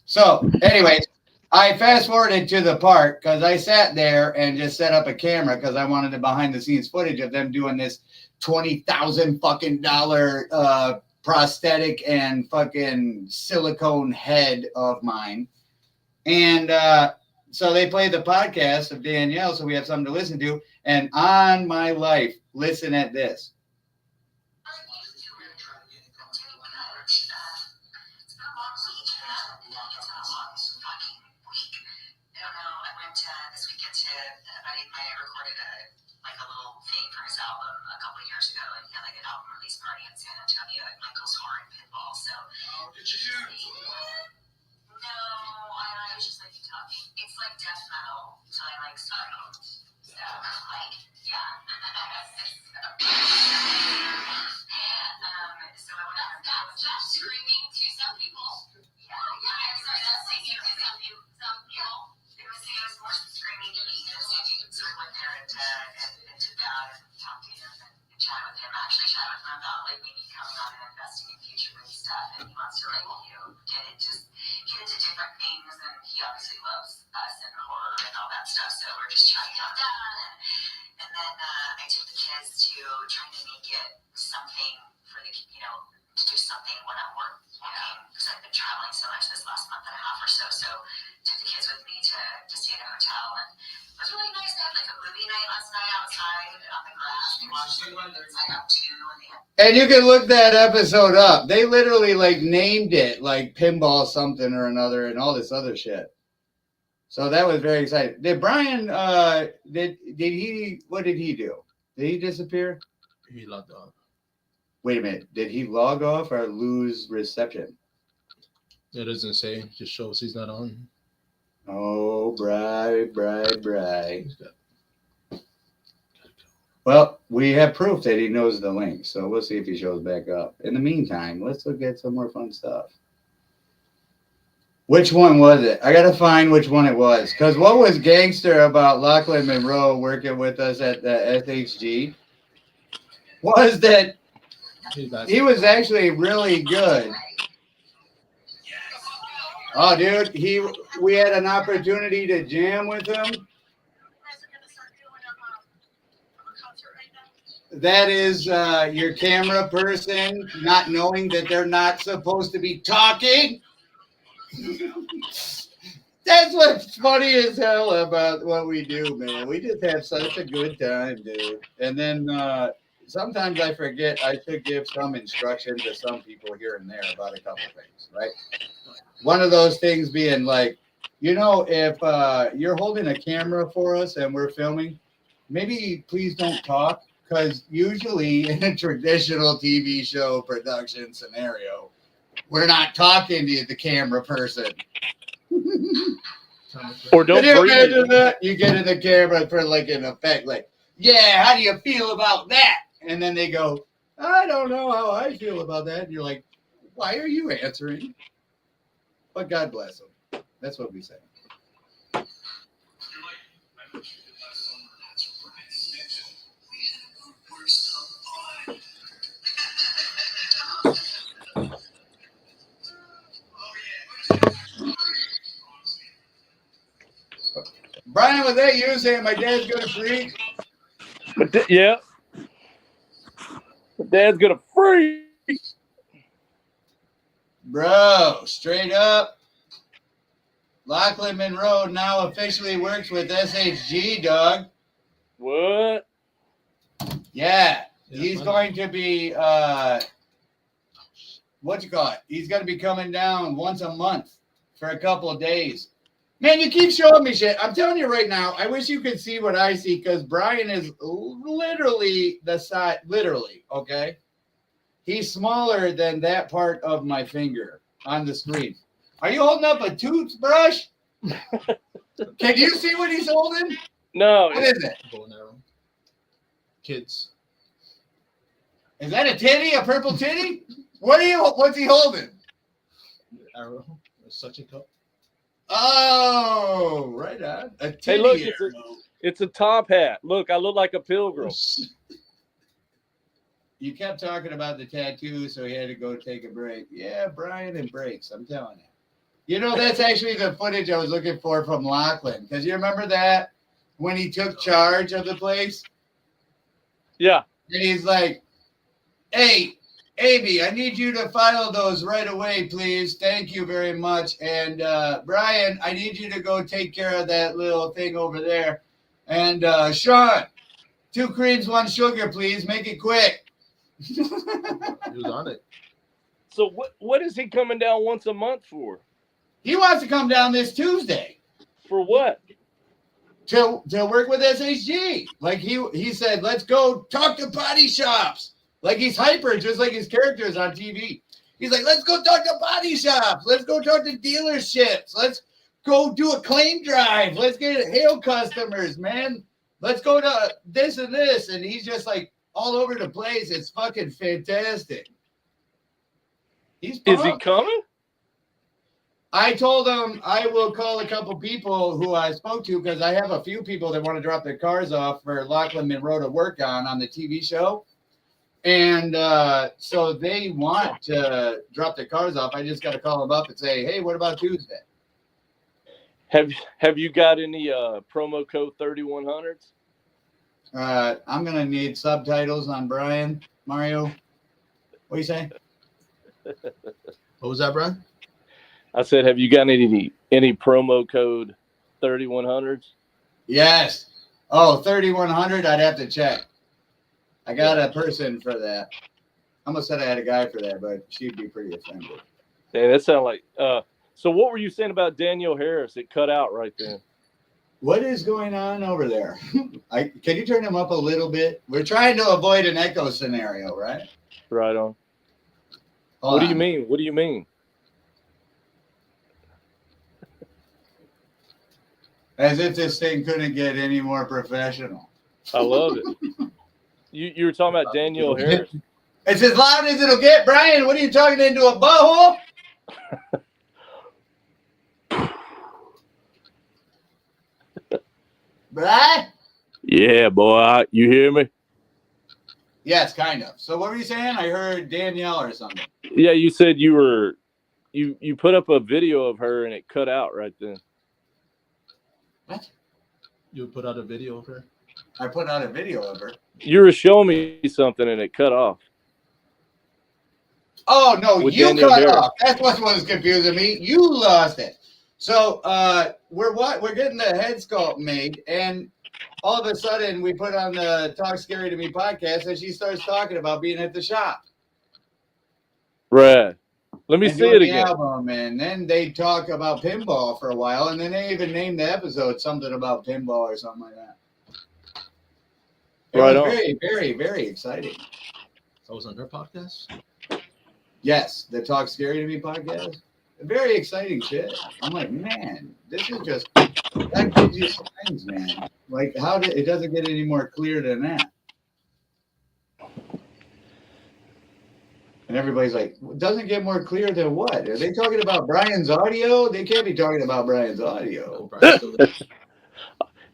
So, anyways, I fast forwarded to the part because I sat there and just set up a camera because I wanted the behind the scenes footage of them doing this $20,000 fucking prosthetic and fucking silicone head of mine. And so they played the podcast of Danielle, so we have something to listen to. And on my life, listen at this. I recorded a little thing for his album a couple of years ago, and he had like an album release party in San Antonio at Michael's Horror and Pinball. So, Did you? No, I was just like talking. It's like death metal, so I like scream. So, like, yeah. So I went out and that's screaming to some people. Yeah. I'm sorry, that's singing to some people. It was more screaming to me than singing. So I went there and did that and talked to him and chatted with him. Actually chatted with him about like maybe coming on and investing in future movie stuff. And he wants to like, get into different things. And he obviously loves us and horror and all that stuff. So we're just chatting about that. And then I took the kids to trying to make it something for the, to do something when I'm working. Because I've been traveling so much this last month and a half or so. So took the kids with me to stay at a hotel, and it was really nice. They had like a movie night last night outside on the grass. They watched Inside Out 2, and they had. And you can look that episode up. They literally like named it like Pinball something or another and all this other shit. So that was very exciting. Did Brian did he what did he do? Did he disappear? He logged off. Wait a minute. Did he log off or lose reception? It doesn't say. It just shows he's not on. Oh, Bri. Well, we have proof that he knows the link, so we'll see if he shows back up. In the meantime, let's look at some more fun stuff. Which one was it? I gotta find which one it was. Because what was gangster about Lachlan Monroe working with us at the SHG was that he was actually really good. Oh, dude, we had an opportunity to jam with him. That is your camera person not knowing that they're not supposed to be talking. That's what's funny as hell about what we do, man. We just have such a good time, dude. And then sometimes I forget I should give some instruction to some people here and there about a couple things, right? One of those things being like, if you're holding a camera for us and we're filming, maybe please don't talk, because usually in a traditional TV show production scenario, we're not talking to the camera person. Or don't Can you breathe. imagine that? You get in the camera for like an effect, like, yeah, how do you feel about that? And then they go, I don't know how I feel about that. And you're like, why are you answering? But God bless them. That's what we say. Brian, was that you saying my dad's gonna freak? But yeah. Dad's gonna freak. Bro, straight up. Lachlan Monroe now officially works with SHG, dog. What? Yeah, he's going to be what you call it? He's going to be coming down once a month for a couple of days. Man, you keep showing me shit. I'm telling you right now, I wish you could see what I see because Brian is literally the size, literally, okay? He's smaller than that part of my finger on the screen. Are you holding up a toothbrush? Can you see what he's holding? No. What is it? Bow and arrow. Kids. Is that a titty? A purple titty? What's he holding? Arrow. A suction cup. Oh, right on. A titty. Hey, look, arrow. it's a top hat. Look, I look like a pilgrim. You kept talking about the tattoo, so he had to go take a break. Yeah, Brian and breaks, I'm telling you. You know, that's actually the footage I was looking for from Lachlan. Because you remember that when he took charge of the place? Yeah. And he's like, hey, Amy, I need you to file those right away, please. Thank you very much. And Brian, I need you to go take care of that little thing over there. And Sean, 2 creams, 1 sugar, please. Make it quick. He was on it. So what is he coming down once a month for? He wants to come down this Tuesday. For what? To work with SHG. Like he said, let's go talk to body shops. Like he's hyper, just like his characters on TV. He's like, let's go talk to body shops. Let's go talk to dealerships. Let's go do a claim drive. Let's get hail customers, man. Let's go to this and this. And he's just like all over the place. It's fucking fantastic. He's pumped. Is he coming? I told him I will call a couple people who I spoke to because I have a few people that want to drop their cars off for Lachlan Monroe to work on the TV show. And so they want to drop their cars off. I just got to call them up and say, hey, what about Tuesday? Have you got any promo code 3100s? I'm going to need subtitles on Brian. Mario, what do you say? What was that, Brian? I said, have you got any promo code 3100s? Yes. Oh, 3100. I'd have to check. I got a person for that. I almost said I had a guy for that, but she'd be pretty offended. Yeah, that sounds like. So what were you saying about Danielle Harris? It cut out right then. What is going on over there? Can you turn him up a little bit? We're trying to avoid an echo scenario, right? Right on. Hold What on. do you mean? What do you mean? As if this thing couldn't get any more professional. I love it. You were talking about Danielle Harris. It's as loud as it'll get. Brian, what are you talking into a butthole? Brian? Yeah, boy. You hear me? Yes, kind of. So what were you saying? I heard Danielle or something. Yeah, you said you put up a video of her and it cut out right then. What? You put out a video of her? I put out a video of her. You were showing me something and it cut off. Oh, no, With you Danielle cut Harris. off. That's what was confusing me. You lost it. So we're getting the head sculpt made, and all of a sudden we put on the Talk Scary to Me podcast, and she starts talking about being at the shop. Right. Let me and see doing it the again. album, and then they talk about pinball for a while, and then they even named the episode something about pinball or something like that. It Right was on. very, very, very exciting. That was on her podcast? Yes, the Talk Scary to Me podcast. Very exciting shit. I'm like, man, this is just That gives you signs, man. Like, how did it doesn't get any more clear than that? And everybody's like, doesn't get more clear than what? Are they talking about Brian's audio? They can't be talking about Brian's audio. Brian's still there.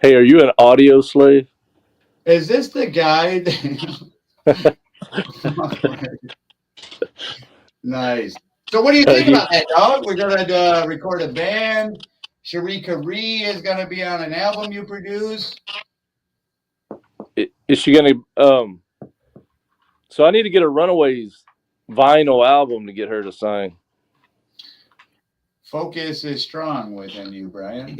Hey, are you an audio slave? Is this the guy? Nice. So, what do you think about that, dog? We're gonna record a band. Sharika Ree is gonna be on an album you produce. Is she gonna? So I need to get a Runaways vinyl album to get her to sign. Focus is strong within you, Brian.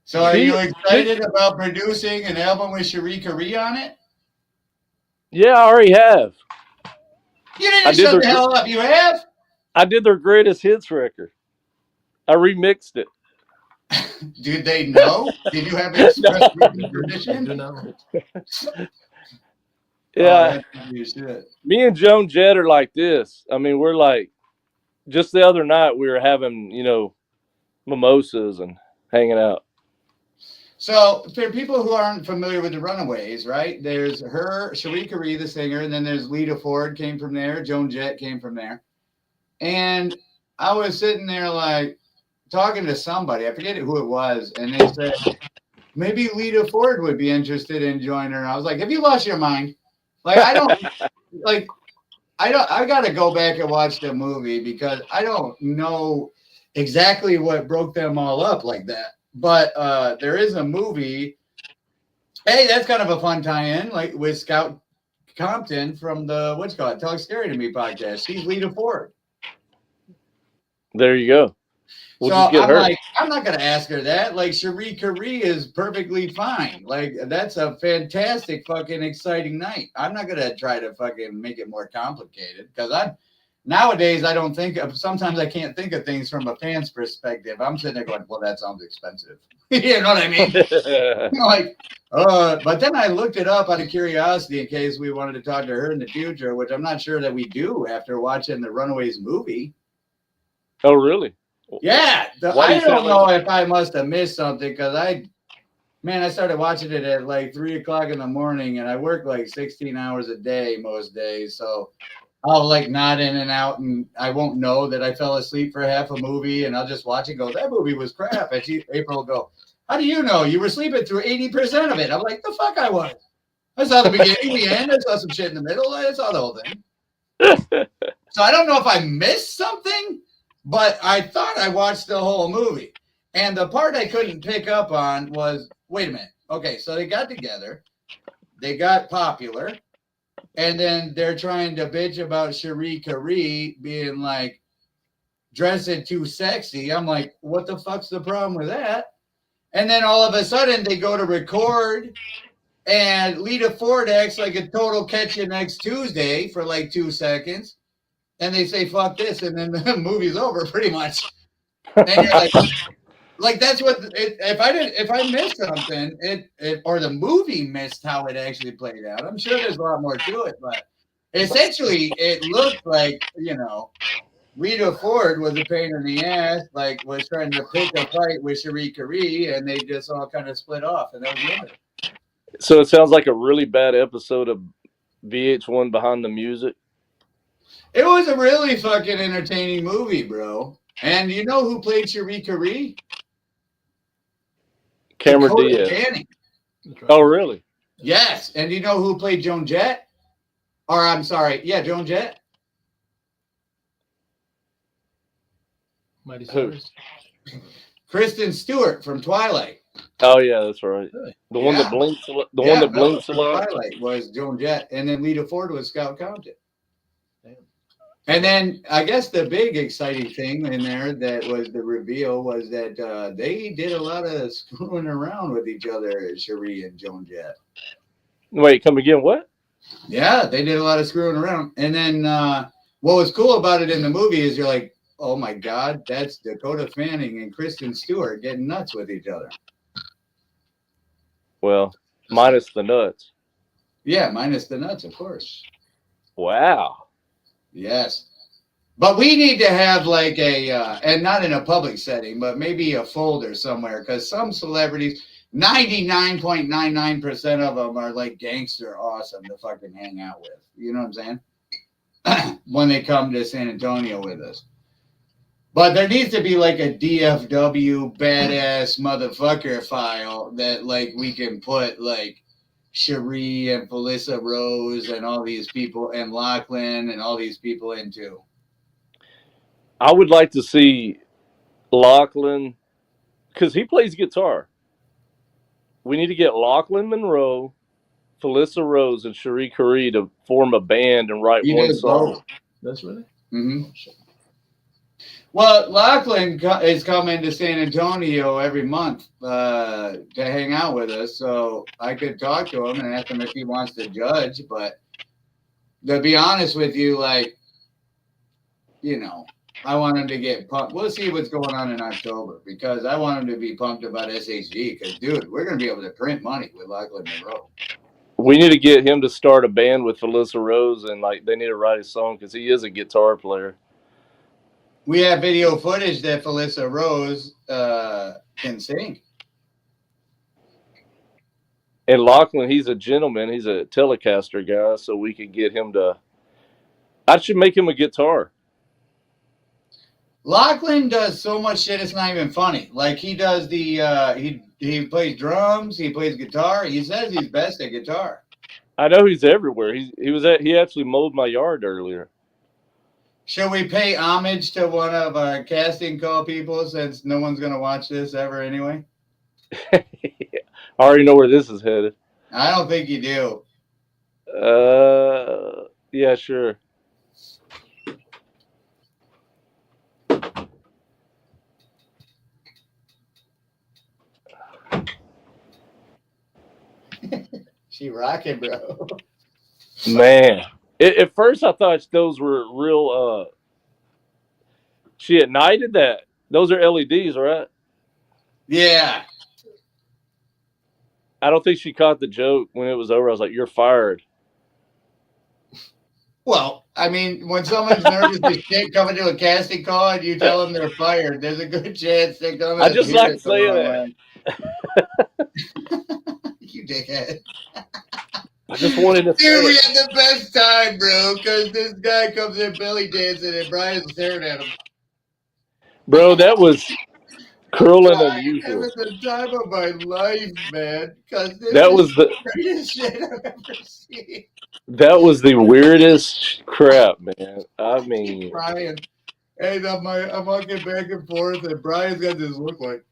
So, are you excited about producing an album with Sharika Ree on it? Yeah, I already have. You didn't shut the hell up. You have? I did their greatest hits record. I remixed it. Did they know? Did you have express written permission? Do now. Yeah. Oh, me and Joan Jett are like this. I mean, we're like, just the other night we were having, mimosas and hanging out. So, for people who aren't familiar with the Runaways, right? There's her, Sharika Ree, the singer, and then there's Lita Ford came from there. Joan Jett came from there. And I was sitting there like talking to somebody, I forget who it was, and they said, maybe Lita Ford would be interested in joining her. I was like, have you lost your mind? Like, I got to go back and watch the movie because I don't know exactly what broke them all up like that. But there is a movie. Hey, that's kind of a fun tie-in, like with Scout Compton from the Talk Scary to Me podcast. She's Lita Ford. There you go. So I'm like, I'm not gonna ask her that. Like, Sharika Ree is perfectly fine. Like, that's a fantastic, fucking exciting night. I'm not gonna try to fucking make it more complicated because nowadays I don't think of. Sometimes I can't think of things from a fan's perspective. I'm sitting there going, "Well, that sounds expensive." You know what I mean? Like, but then I looked it up out of curiosity in case we wanted to talk to her in the future, which I'm not sure that we do after watching the Runaways movie. Oh, really? Yeah, I don't know if I must have missed something because I started watching it at like 3:00 in the morning, and I work like 16 hours a day most days, so I'll like nod in and out, and I won't know that I fell asleep for half a movie, and I'll just watch it. Go, that movie was crap. And April will go, how do you know? You were sleeping through 80% of it. I'm like, the fuck I was. I saw the beginning, the end. I saw some shit in the middle. I saw the whole thing. So I don't know if I missed something. But I thought I watched the whole movie. And the part I couldn't pick up on was, wait a minute. Okay, so they got together. They got popular. And then they're trying to bitch about Sharika Ree being like, dressing too sexy. I'm like, what the fuck's the problem with that? And then all of a sudden they go to record. And Lita Ford acts like a total catch you next Tuesday for like 2 seconds. And they say, fuck this, and then the movie's over pretty much. And you're like that's what, if I missed something, or the movie missed how it actually played out. I'm sure there's a lot more to it, but essentially it looked like, Lita Ford was a pain in the ass, like was trying to pick a fight with Sharika Ree, and they just all kind of split off, and that was it. So it sounds like a really bad episode of VH1 Behind the Music. It was a really fucking entertaining movie, bro. And you know who played Sharika Ree? Cameron Diaz. Right. Oh, really? Yes. And you know who played Joan Jett? Or I'm sorry, yeah, Joan Jett. Mighty Cyrus. Kristen Stewart from Twilight. Oh yeah, that's right. The one that blinks. One that blinks a lot. Twilight was Joan Jett, and then Lita Ford was Scout Compton. And then I guess the big exciting thing in there that was the reveal was that they did a lot of screwing around with each other, Cherie and Joan Jett. Wait, come again? What? Yeah, they did a lot of screwing around. And then what was cool about it in the movie is you're like, oh my God, that's Dakota Fanning and Kristen Stewart getting nuts with each other. Well, minus the nuts. Yeah, minus the nuts, of course. Wow. Yes. But we need to have like and not in a public setting, but maybe a folder somewhere, because some celebrities, 99.99% of them are like gangster awesome to fucking hang out with. You know what I'm saying? When they come to San Antonio with us. But there needs to be like a DFW badass motherfucker file that like we can put like Cherie and Felissa Rose and all these people and Lachlan and all these people into. I would like to see Lachlan because he plays guitar. We need to get Lachlan Monroe, Felissa Rose, and Cherie Curry to form a band and write He one does both. song. That's really. Mm-hmm. Well, Lachlan is coming to San Antonio every month to hang out with us, so I could talk to him and ask him if he wants to judge. But to be honest with you, like, you know, I want him to get pumped. We'll see what's going on in October because I want him to be pumped about SHG because, dude, we're going to be able to print money with Lachlan Monroe. We need to get him to start a band with Felissa Rose, and like they need to write a song because he is a guitar player. We have video footage that Felissa Rose can sing. And Lachlan, he's a gentleman. He's a Telecaster guy, so we could get him to. I should make him a guitar. Lachlan does so much shit; it's not even funny. Like he does he plays drums, he plays guitar. He says he's best at guitar. I know he's everywhere. He actually mowed my yard earlier. Should we pay homage to one of our casting call people since no one's gonna watch this ever anyway? I already know where this is headed. I don't think you do. Yeah, sure. She rocking, bro. Man, at first I thought those were real. She ignited that. Those are LEDs, right? Yeah. I don't think she caught the joke when it was over. I was like, "You're fired." Well, I mean, when someone's nervous as shit coming to a casting call and you tell them they're fired, there's a good chance they're gonna I just hear like it the saying wrong that. way. You dickhead. I just wanted to Dude, we say it. had the best time, bro, because this guy comes in belly dancing and Brian's staring at him. Bro, that was cruel and Brian, unusual. having the time of my life, man, because this That is was the the greatest shit I've ever seen. that was the weirdest crap, man. I I keep mean, Brian. And I'm walking back and forth, and Brian's got this look like,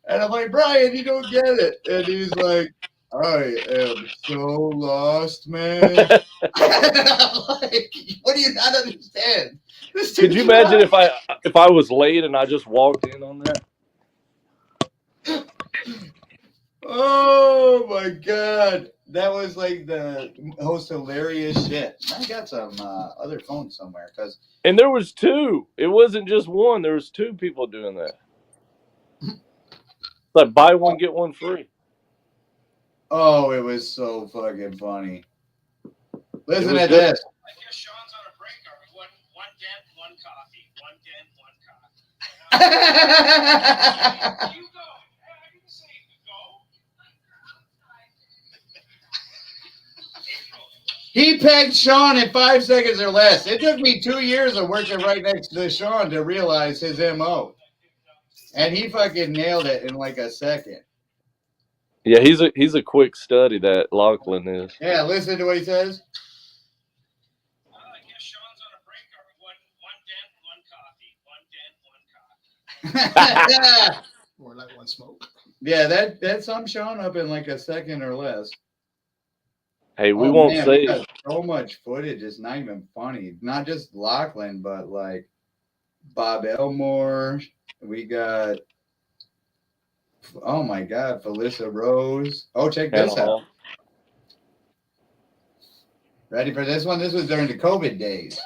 and I'm like, Brian, you don't get it. And he's like, I am so lost, man. And I'm like, what do you not understand? This could you dude's imagine right. if I was late and I just walked in on that? Oh my god. That was like the most hilarious shit. I got some other phones somewhere because And there was two. It wasn't just one. There was two people doing that. It's like buy one get one free. oh, it was so fucking funny. Listen was to good. this. I guess Sean's on a break. Are we one dent, one coffee? One dent, one coffee. You go. I didn't say you go. He pegged Sean in 5 seconds or less. It took me 2 years of working right next to Sean to realize his MO. And he fucking nailed it in like a second. Yeah, he's a quick study, that Lachlan is. Yeah, listen to what he says. I guess Sean's on a break. Are we one dent, one coffee? One dent, one coffee. More like one smoke. Yeah, that summed Sean up in like a second or less. Hey, we Oh, won't man, say we got so much footage. It's not even funny. Not just Lachlan, but like Bob Elmore. We got, oh my God, Felissa Rose. Oh, check this Hannah out. Hall. Ready for this one? This was during the COVID days.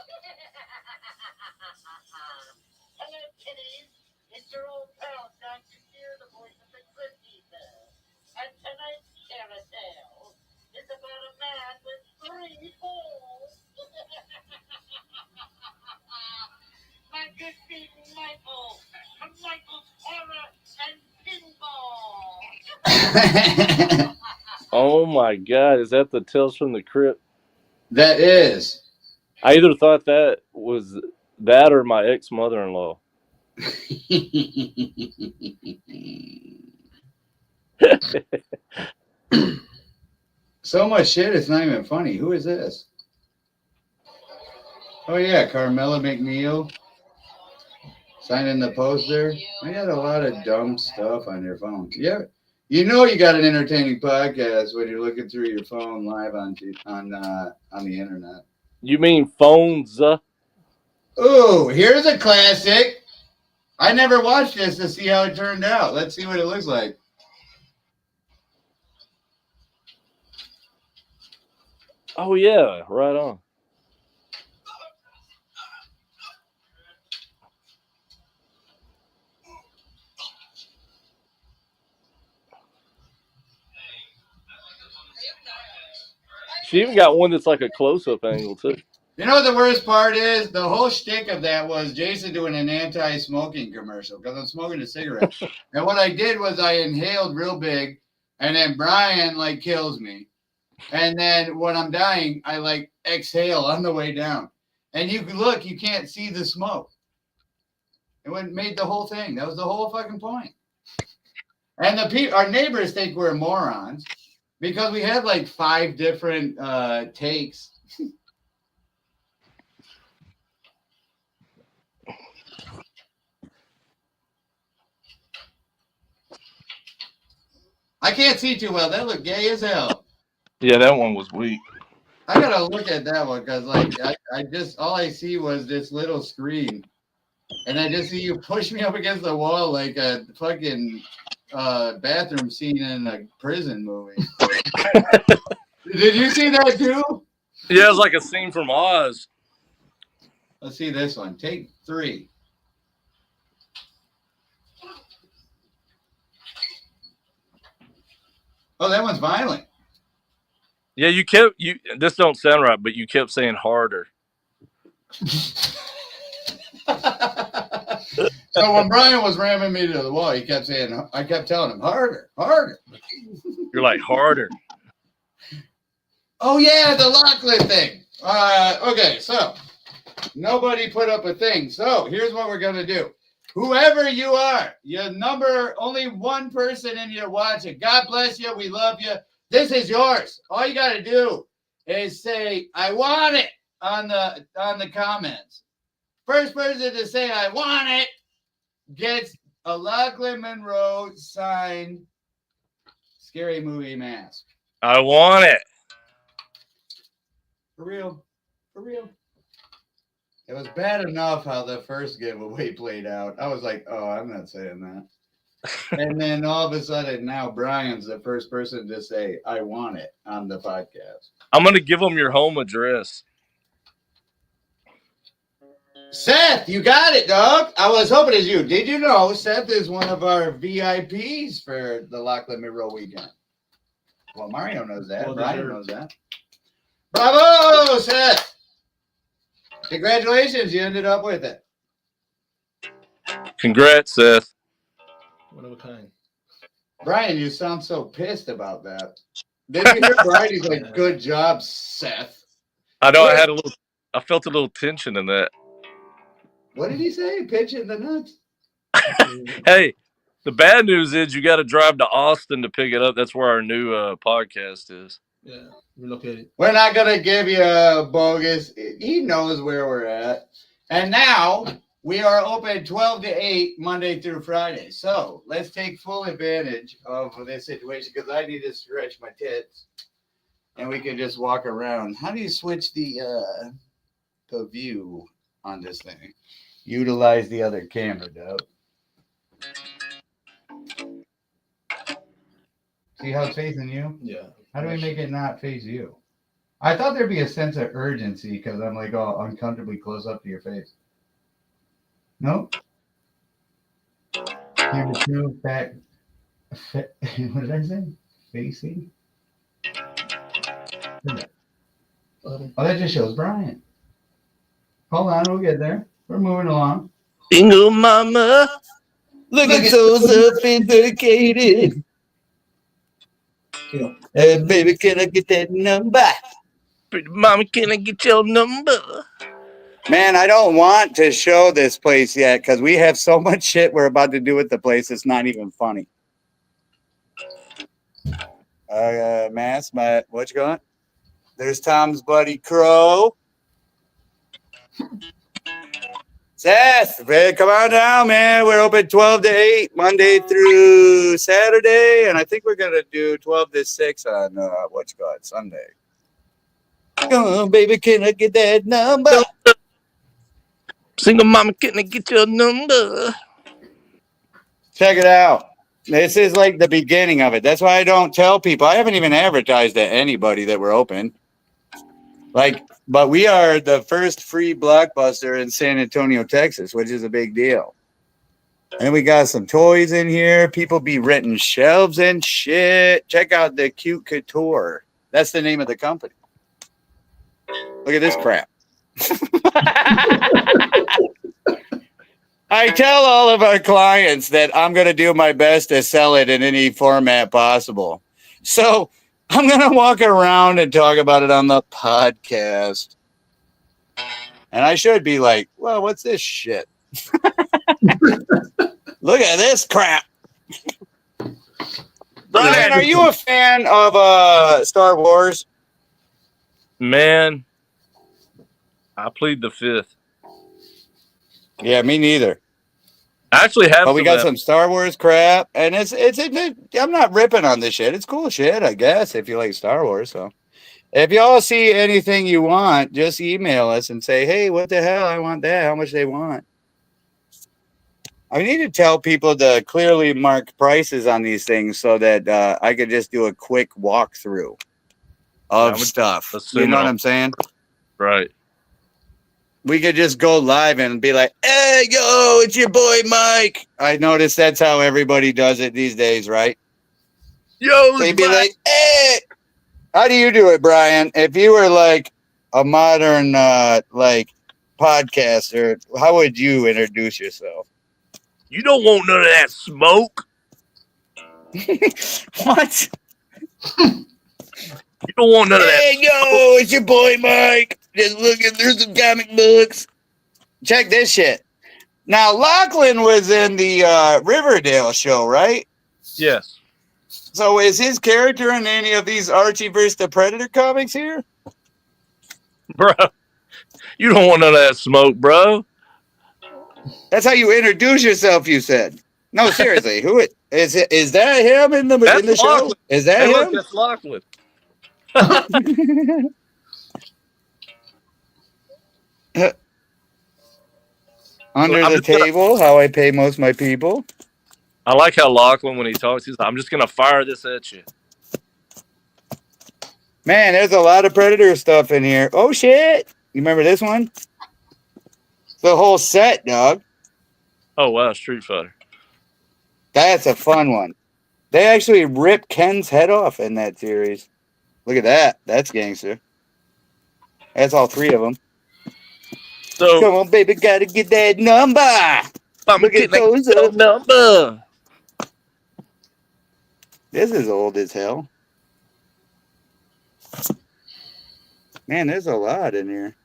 Hello, kiddies. It's your old pal, Dr. Deer, the voice of the Christie Bear. And tonight's carousel is about a man with 3 holes. Oh my God, is that the Tales from the Crypt? That is. I either thought that was that or my ex mother-in-law. So much shit, it's not even funny. Who is this? Oh yeah, Carmela McNeil. Signing the poster. I got a lot of dumb stuff on your phone. Yeah, you know you got an entertaining podcast when you're looking through your phone live on the internet. You mean phones? Ooh, here's a classic. I never watched this to see how it turned out. Let's see what it looks like. Oh yeah, right on. She even got one that's like a close-up angle too. You know what the worst part is? The whole shtick of that was Jason doing an anti-smoking commercial because I'm smoking a cigarette. And what I did was I inhaled real big, and then Brian like kills me. And then when I'm dying, I like exhale on the way down. And you look, you can't see the smoke. It made the whole thing. That was the whole fucking point. And our neighbors think we're morons because we had like 5 different takes. I can't see too well. That looked gay as hell. Yeah, that one was weak. I gotta look at that one because like I just all I see was this little screen, and I just see you push me up against the wall like a fucking bathroom scene in a prison movie. Did you see that too? Yeah, it was like a scene from Oz. Let's see this one. Take 3. Oh, that one's violent. Yeah, this don't sound right, but you kept saying harder. So when Brian was ramming me to the wall, I kept telling him, harder, harder. You're like, harder. Oh yeah, the Lachlan thing. Okay, so nobody put up a thing. So here's what we're gonna do. Whoever you are, only one person in here watching. God bless you. We love you. This is yours. All you got to do is say, I want it on the comments. First person to say, I want it, gets a Lachlan Monroe signed Scary Movie mask. I want it. For real. For real. It was bad enough how the first giveaway played out. I was like, oh, I'm not saying that. And then all of a sudden, now Brian's the first person to say, I want it on the podcast. I'm going to give them your home address. Seth, you got it, dog. I was hoping it's you. Did you know Seth is one of our VIPs for the Lachlan Monroe weekend? Well, Mario knows that. Well, Brian knows that. Bravo, Seth. Congratulations. You ended up with it. Congrats, Seth. One of a kind. Brian, you sound so pissed about that. Did you hear Brian? He's like, good job, Seth. I know I felt a little tension in that. What did he say? Pitch in the nuts? Hey, the bad news is you got to drive to Austin to pick it up. That's where our new podcast is. Yeah, relocated. We're not going to give you a bogus. He knows where we're at. And now we are open 12 to 8 Monday through Friday. So let's take full advantage of this situation because I need to stretch my tits. And we can just walk around. How do you switch the view on this thing? Utilize the other camera, Doug. See how it's facing you? Yeah. How do we make it not face you? I thought there'd be a sense of urgency because I'm like all uncomfortably close up to your face. Nope. Camera 2 back. What did I say? Facing? Oh, that just shows Brian. Hold on, we'll get there. We're moving along. Single mama, looking so sophisticated. You know, Hey, baby, can I get that number? Mama, can I get your number? Man, I don't want to show this place yet because we have so much shit we're about to do with the place. It's not even funny. Mass, what you got? There's Tom's buddy Crow. Seth, man, come on down, man. We're open 12 to 8, Monday through Saturday. And I think we're going to do 12 to 6 on, Sunday. Come on, baby, can I get that number? Single mama, can I get your number? Check it out. This is like the beginning of it. That's why I don't tell people. I haven't even advertised to anybody that we're open. But we are the first free Blockbuster in San Antonio, Texas, which is a big deal. And we got some toys in here. People be renting shelves and shit. Check out the Cute Couture. That's the name of the company. Look at this crap. I tell all of our clients that I'm going to do my best to sell it in any format possible. So I'm going to walk around and talk about it on the podcast. And I should be like, well, what's this shit? Look at this crap. Brian, are you a fan of Star Wars? Man, I plead the fifth. Yeah, me neither. I actually have. But we got some Star Wars crap, and it's I'm not ripping on this shit. It's cool shit, I guess, if you like Star Wars. So if y'all see anything you want, just email us and say, hey, what the hell? I want that. How much they want? I need to tell people to clearly mark prices on these things so that I could just do a quick walkthrough of stuff. You know what I'm saying? Right. We could just go live and be like, hey, yo, it's your boy Mike. I noticed that's how everybody does it these days, right? Yo, they'd be like, hey. How do you do it, Brian? If you were like a modern podcaster, how would you introduce yourself? You don't want none of that smoke. What? You don't want none of that. Hey, yo, it's your boy Mike. Just looking through some comic books. Check this shit. Now, Lachlan was in the Riverdale show, right? Yes. So is his character in any of these Archie vs. the Predator comics here? Bro, you don't want none of that smoke, bro. That's how you introduce yourself, you said. No, seriously. Who is that him in the show? Is that him? Look, that's Lachlan. Under the table, how I pay most of my people. I like how Lachlan, when he talks, he's like, I'm just going to fire this at you. Man, there's a lot of Predator stuff in here. Oh, shit. You remember this one? The whole set, dog. Oh, wow, Street Fighter. That's a fun one. They actually ripped Ken's head off in that series. Look at that. That's gangster. That's all three of them. So, come on, baby, gotta get that number. Look at those number. This is old as hell. Man, there's a lot in here.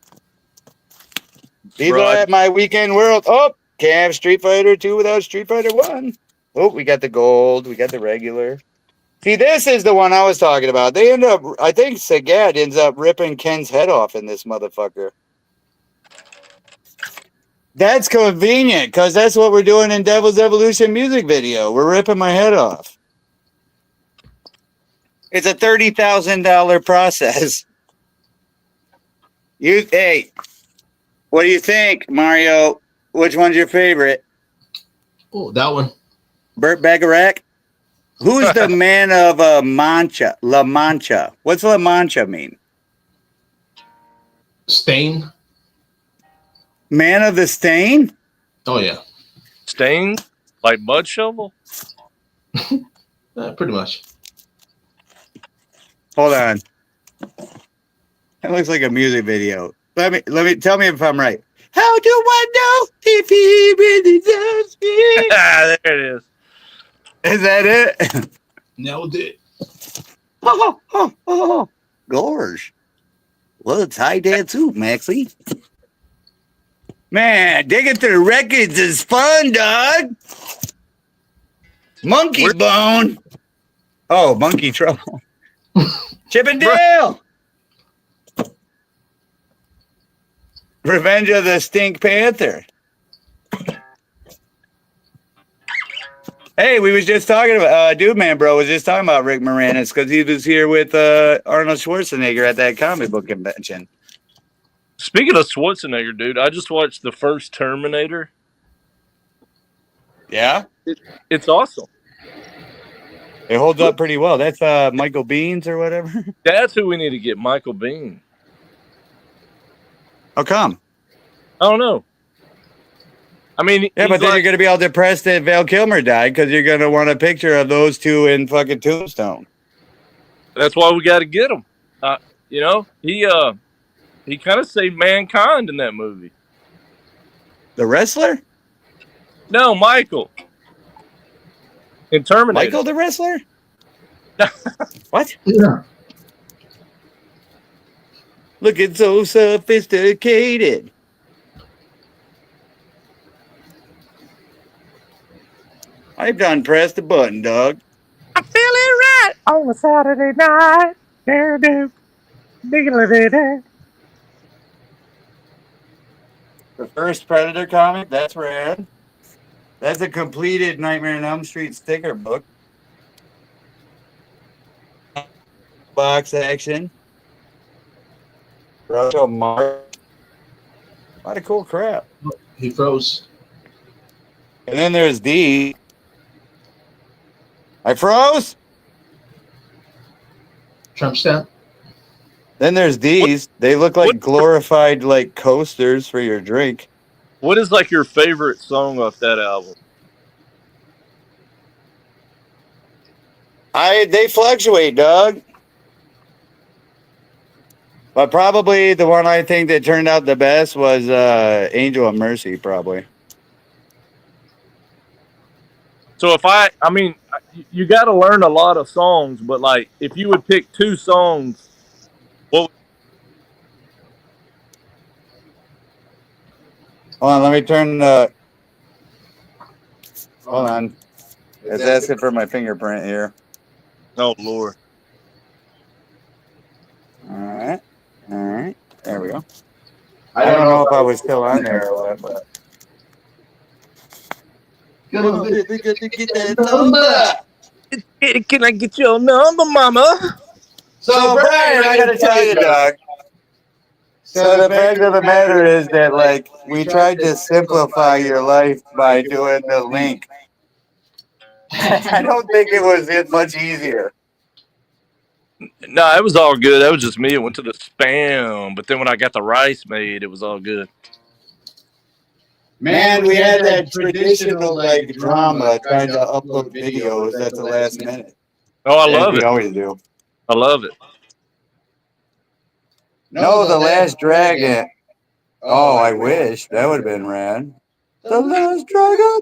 These are at my weekend world. Oh, can't have Street Fighter 2 without Street Fighter 1. Oh, we got the gold. We got the regular. See, this is the one I was talking about. They end up, I think Sagat ends up ripping Ken's head off in this motherfucker. That's convenient because that's what we're doing in Devil's Evolution music video. We're ripping my head off. It's a $30,000 process. Hey, what do you think, Mario? Which one's your favorite? Oh, that one. Burt Bacharach? Who's the man of Mancha? La Mancha. What's La Mancha mean? Stain. Man of the Stain? Oh, yeah. Stain? Like mud shovel? Pretty much. Hold on. That looks like a music video. Let me tell me if I'm right. How do I know if he really loves me? There it is. Is that it? Nailed it. Gorge. Well, it's high dad too, Maxie. Man, digging through records is fun, dog. Monkey Where- Bone. Oh, Monkey Trouble. Chip and Dale. Revenge of the Stink Panther. Hey, we was just talking about, Dude Man Bro was just talking about Rick Moranis because he was here with Arnold Schwarzenegger at that comic book convention. Speaking of Schwarzenegger, dude, I just watched the first Terminator. Yeah? It's awesome. It holds up pretty well. That's Michael Beans or whatever. That's who we need to get, Michael Bean. How come? I don't know. I mean, Yeah, but then you're going to be all depressed that Val Kilmer died because you're going to want a picture of those two in fucking Tombstone. that's why we got to get him. You know, he kind of saved mankind in that movie. The wrestler? No, Michael. In Terminator. Michael the wrestler? What? Yeah. Looking so sophisticated. I've done pressed the button, dog. I'm feeling right on a Saturday night. The first Predator comic, that's rad. That's a completed Nightmare on Elm Street sticker book. Box action. Groucho Marx. A lot of cool crap. He froze. And then there's D. I froze. Trump stamp. Then there's these. They look like glorified like coasters for your drink. What is like your favorite song off that album? They fluctuate, dog. But probably the one I think that turned out the best was Angel of Mercy, probably. So I mean, you got to learn a lot of songs, but like if you would pick two songs, what? Hold on, let me turn the. Hold on. It's asking for my fingerprint here. Oh Lord. All right. All right. There we go. I don't know if I was still on there or what, but. Can I get your number, Mama? So, Brian, I gotta tell you, dog. So the fact of the matter is that, like, we tried to simplify your life by doing the link. I don't think it was much easier. No, it was all good. That was just me. It went to the spam, but then when I got the rice made, it was all good. Man, we had that traditional like drama trying to upload videos at the last minute. Oh, I love We it. always do. I love it. No, The Last Dragon. Oh, I wish. That would have been rad. The Last Dragon.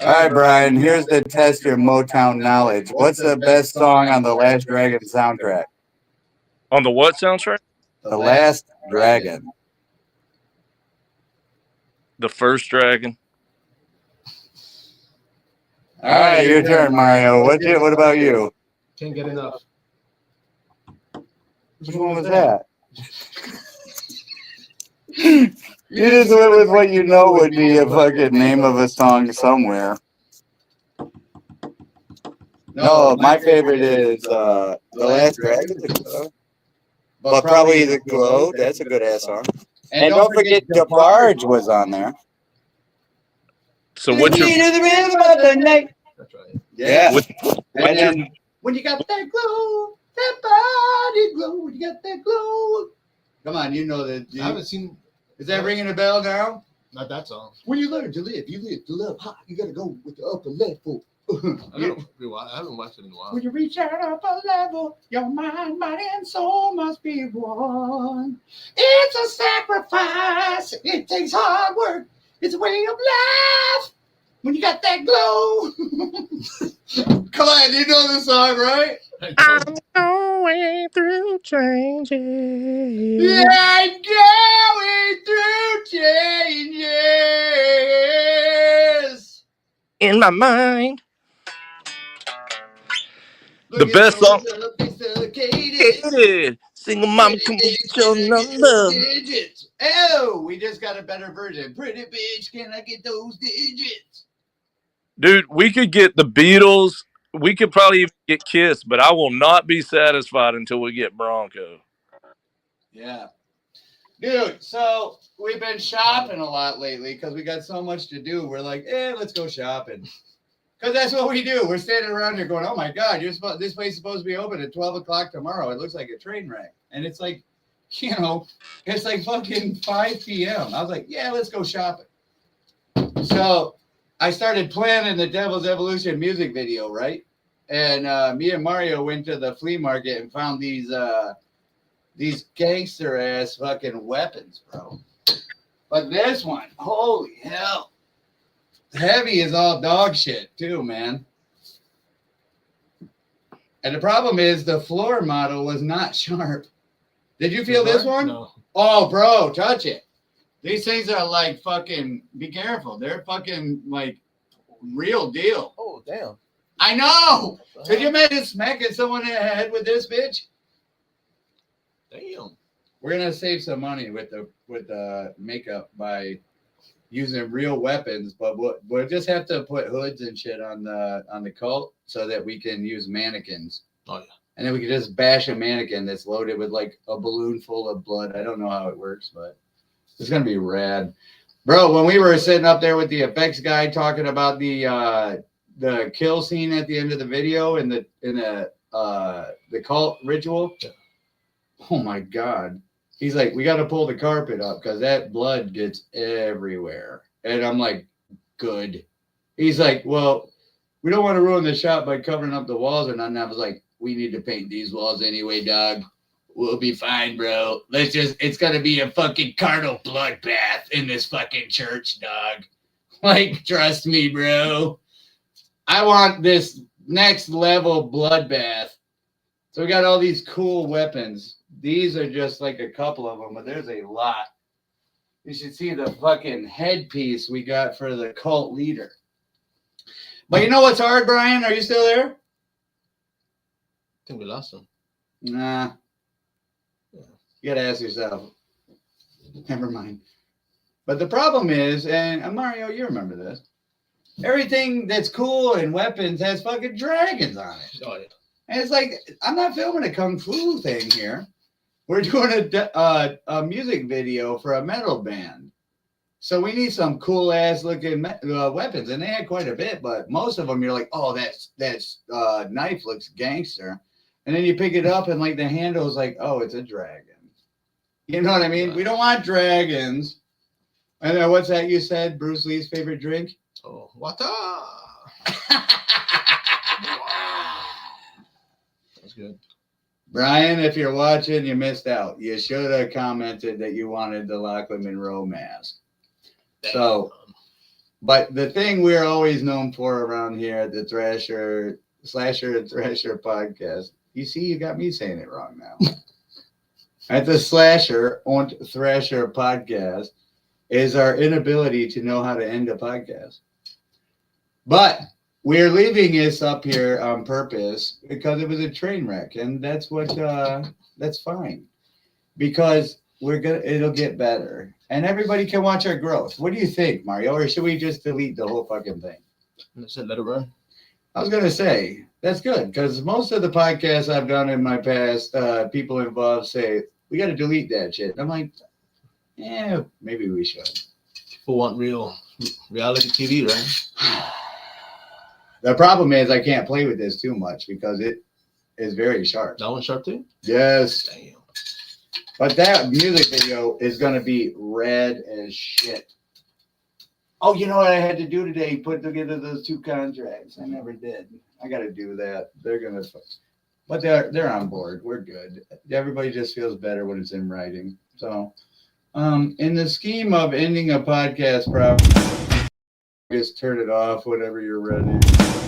All right, Brian, here's the test your Motown knowledge. What's the best song on the Last Dragon soundtrack? On the what soundtrack? The Last Dragon. The First Dragon. All right, your turn, Mario. What about you? Can't get enough. Which one was that? You just went with what you know would be a fucking name of a song somewhere. No, my favorite is The Last Dragon. But probably The Glow. That's a good ass song. And don't forget DeBarge was on there. So what's your That's right. Yeah. what's your When you got that glow, that body glow, when you got that glow. Come on, you know that. I haven't seen. Is that ringing a bell now? Not that song. When you learn to live, you live to love high. You gotta go with the upper level. I haven't watched it in a while. When you reach that upper level, your mind, body, and soul must be one. It's a sacrifice. It takes hard work. It's a way of life. when you got that glow. Come on, you know the song, right? I'm going through changes. Yeah, I'm going through changes. In my mind. Look The at best song. those dislocated. Hated. Single mom, come get your number. Digits. Oh, we just got a better version. Pretty bitch, can I get those digits? Dude, we could get the Beatles. We could probably even get Kiss, but I will not be satisfied until we get Bronco. Yeah. Dude, so we've been shopping a lot lately because we got so much to do. We're like, let's go shopping. Because that's what we do. We're standing around here going, oh my God, this place is supposed to be open at 12 o'clock tomorrow. It looks like a train wreck. And it's like, it's like fucking 5 p.m. I was like, yeah, let's go shopping. So I started planning the Devil's Evolution music video, right? And me and Mario went to the flea market and found these gangster ass fucking weapons, bro. But this one, holy hell. Heavy is all dog shit too, man. And the problem is the floor model was not sharp. Did you feel this one? No. Oh, bro, touch it. These things are like fucking, be careful. They're fucking like real deal. Oh, damn. I know. Could you imagine smacking someone in the head with this bitch? Damn. We're gonna save some money with the makeup by using real weapons, but we'll just have to put hoods and shit on the cult so that we can use mannequins. Oh yeah. And then we can just bash a mannequin that's loaded with like a balloon full of blood. I don't know how it works, but it's gonna be rad, bro. When we were sitting up there with the effects guy talking about the kill scene at the end of the video in the cult ritual. Yeah. Oh my God. He's like, we got to pull the carpet up because that blood gets everywhere. And I'm like, good. He's like, well, we don't want to ruin the shot by covering up the walls or nothing. I was like, we need to paint these walls anyway, dog. We'll be fine, bro. It's going to be a fucking carnal bloodbath in this fucking church, dog. Like, trust me, bro. I want this next level bloodbath. So we got all these cool weapons. These are just like a couple of them, but there's a lot. You should see the fucking headpiece we got for the cult leader. But you know what's hard, Brian? Are you still there? I think we lost him. Nah. You got to ask yourself. Never mind. But the problem is, and Mario, you remember this. Everything that's cool and weapons has fucking dragons on it. Oh yeah. And it's like, I'm not filming a kung fu thing here. We're doing a music video for a metal band. So we need some cool ass looking weapons. And they had quite a bit, but most of them you're like, oh, that's knife looks gangster. And then you pick it up and like the handle is like, oh, it's a dragon. You know what I mean? We don't want dragons. And then what's that you said? Bruce Lee's favorite drink? Oh, wata. That's good. Brian, if you're watching, you missed out. You should have commented that you wanted the Lachlan Monroe mask. So, but the thing we're always known for around here at the Slasher and Thrasher podcast, you see, you got me saying it wrong now. At the Slasher and Thrasher podcast is our inability to know how to end a podcast. But we're leaving this up here on purpose because it was a train wreck, and that's fine. Because it'll get better. And everybody can watch our growth. What do you think, Mario? Or should we just delete the whole fucking thing? Let it run. I was going to say, that's good, because most of the podcasts I've done in my past, people involved say, we got to delete that shit. And I'm like, yeah, maybe we should. People want real reality TV, right? The problem is I can't play with this too much because it is very sharp. That one's sharp too? Yes. Damn. But that music video is going to be red as shit. Oh, you know what I had to do today? Put together those 2 contracts. I never did. I got to do that. They're going to, but they're on board. We're good. Everybody just feels better when it's in writing. So, in the scheme of ending a podcast, probably. Just turn it off whenever you're ready.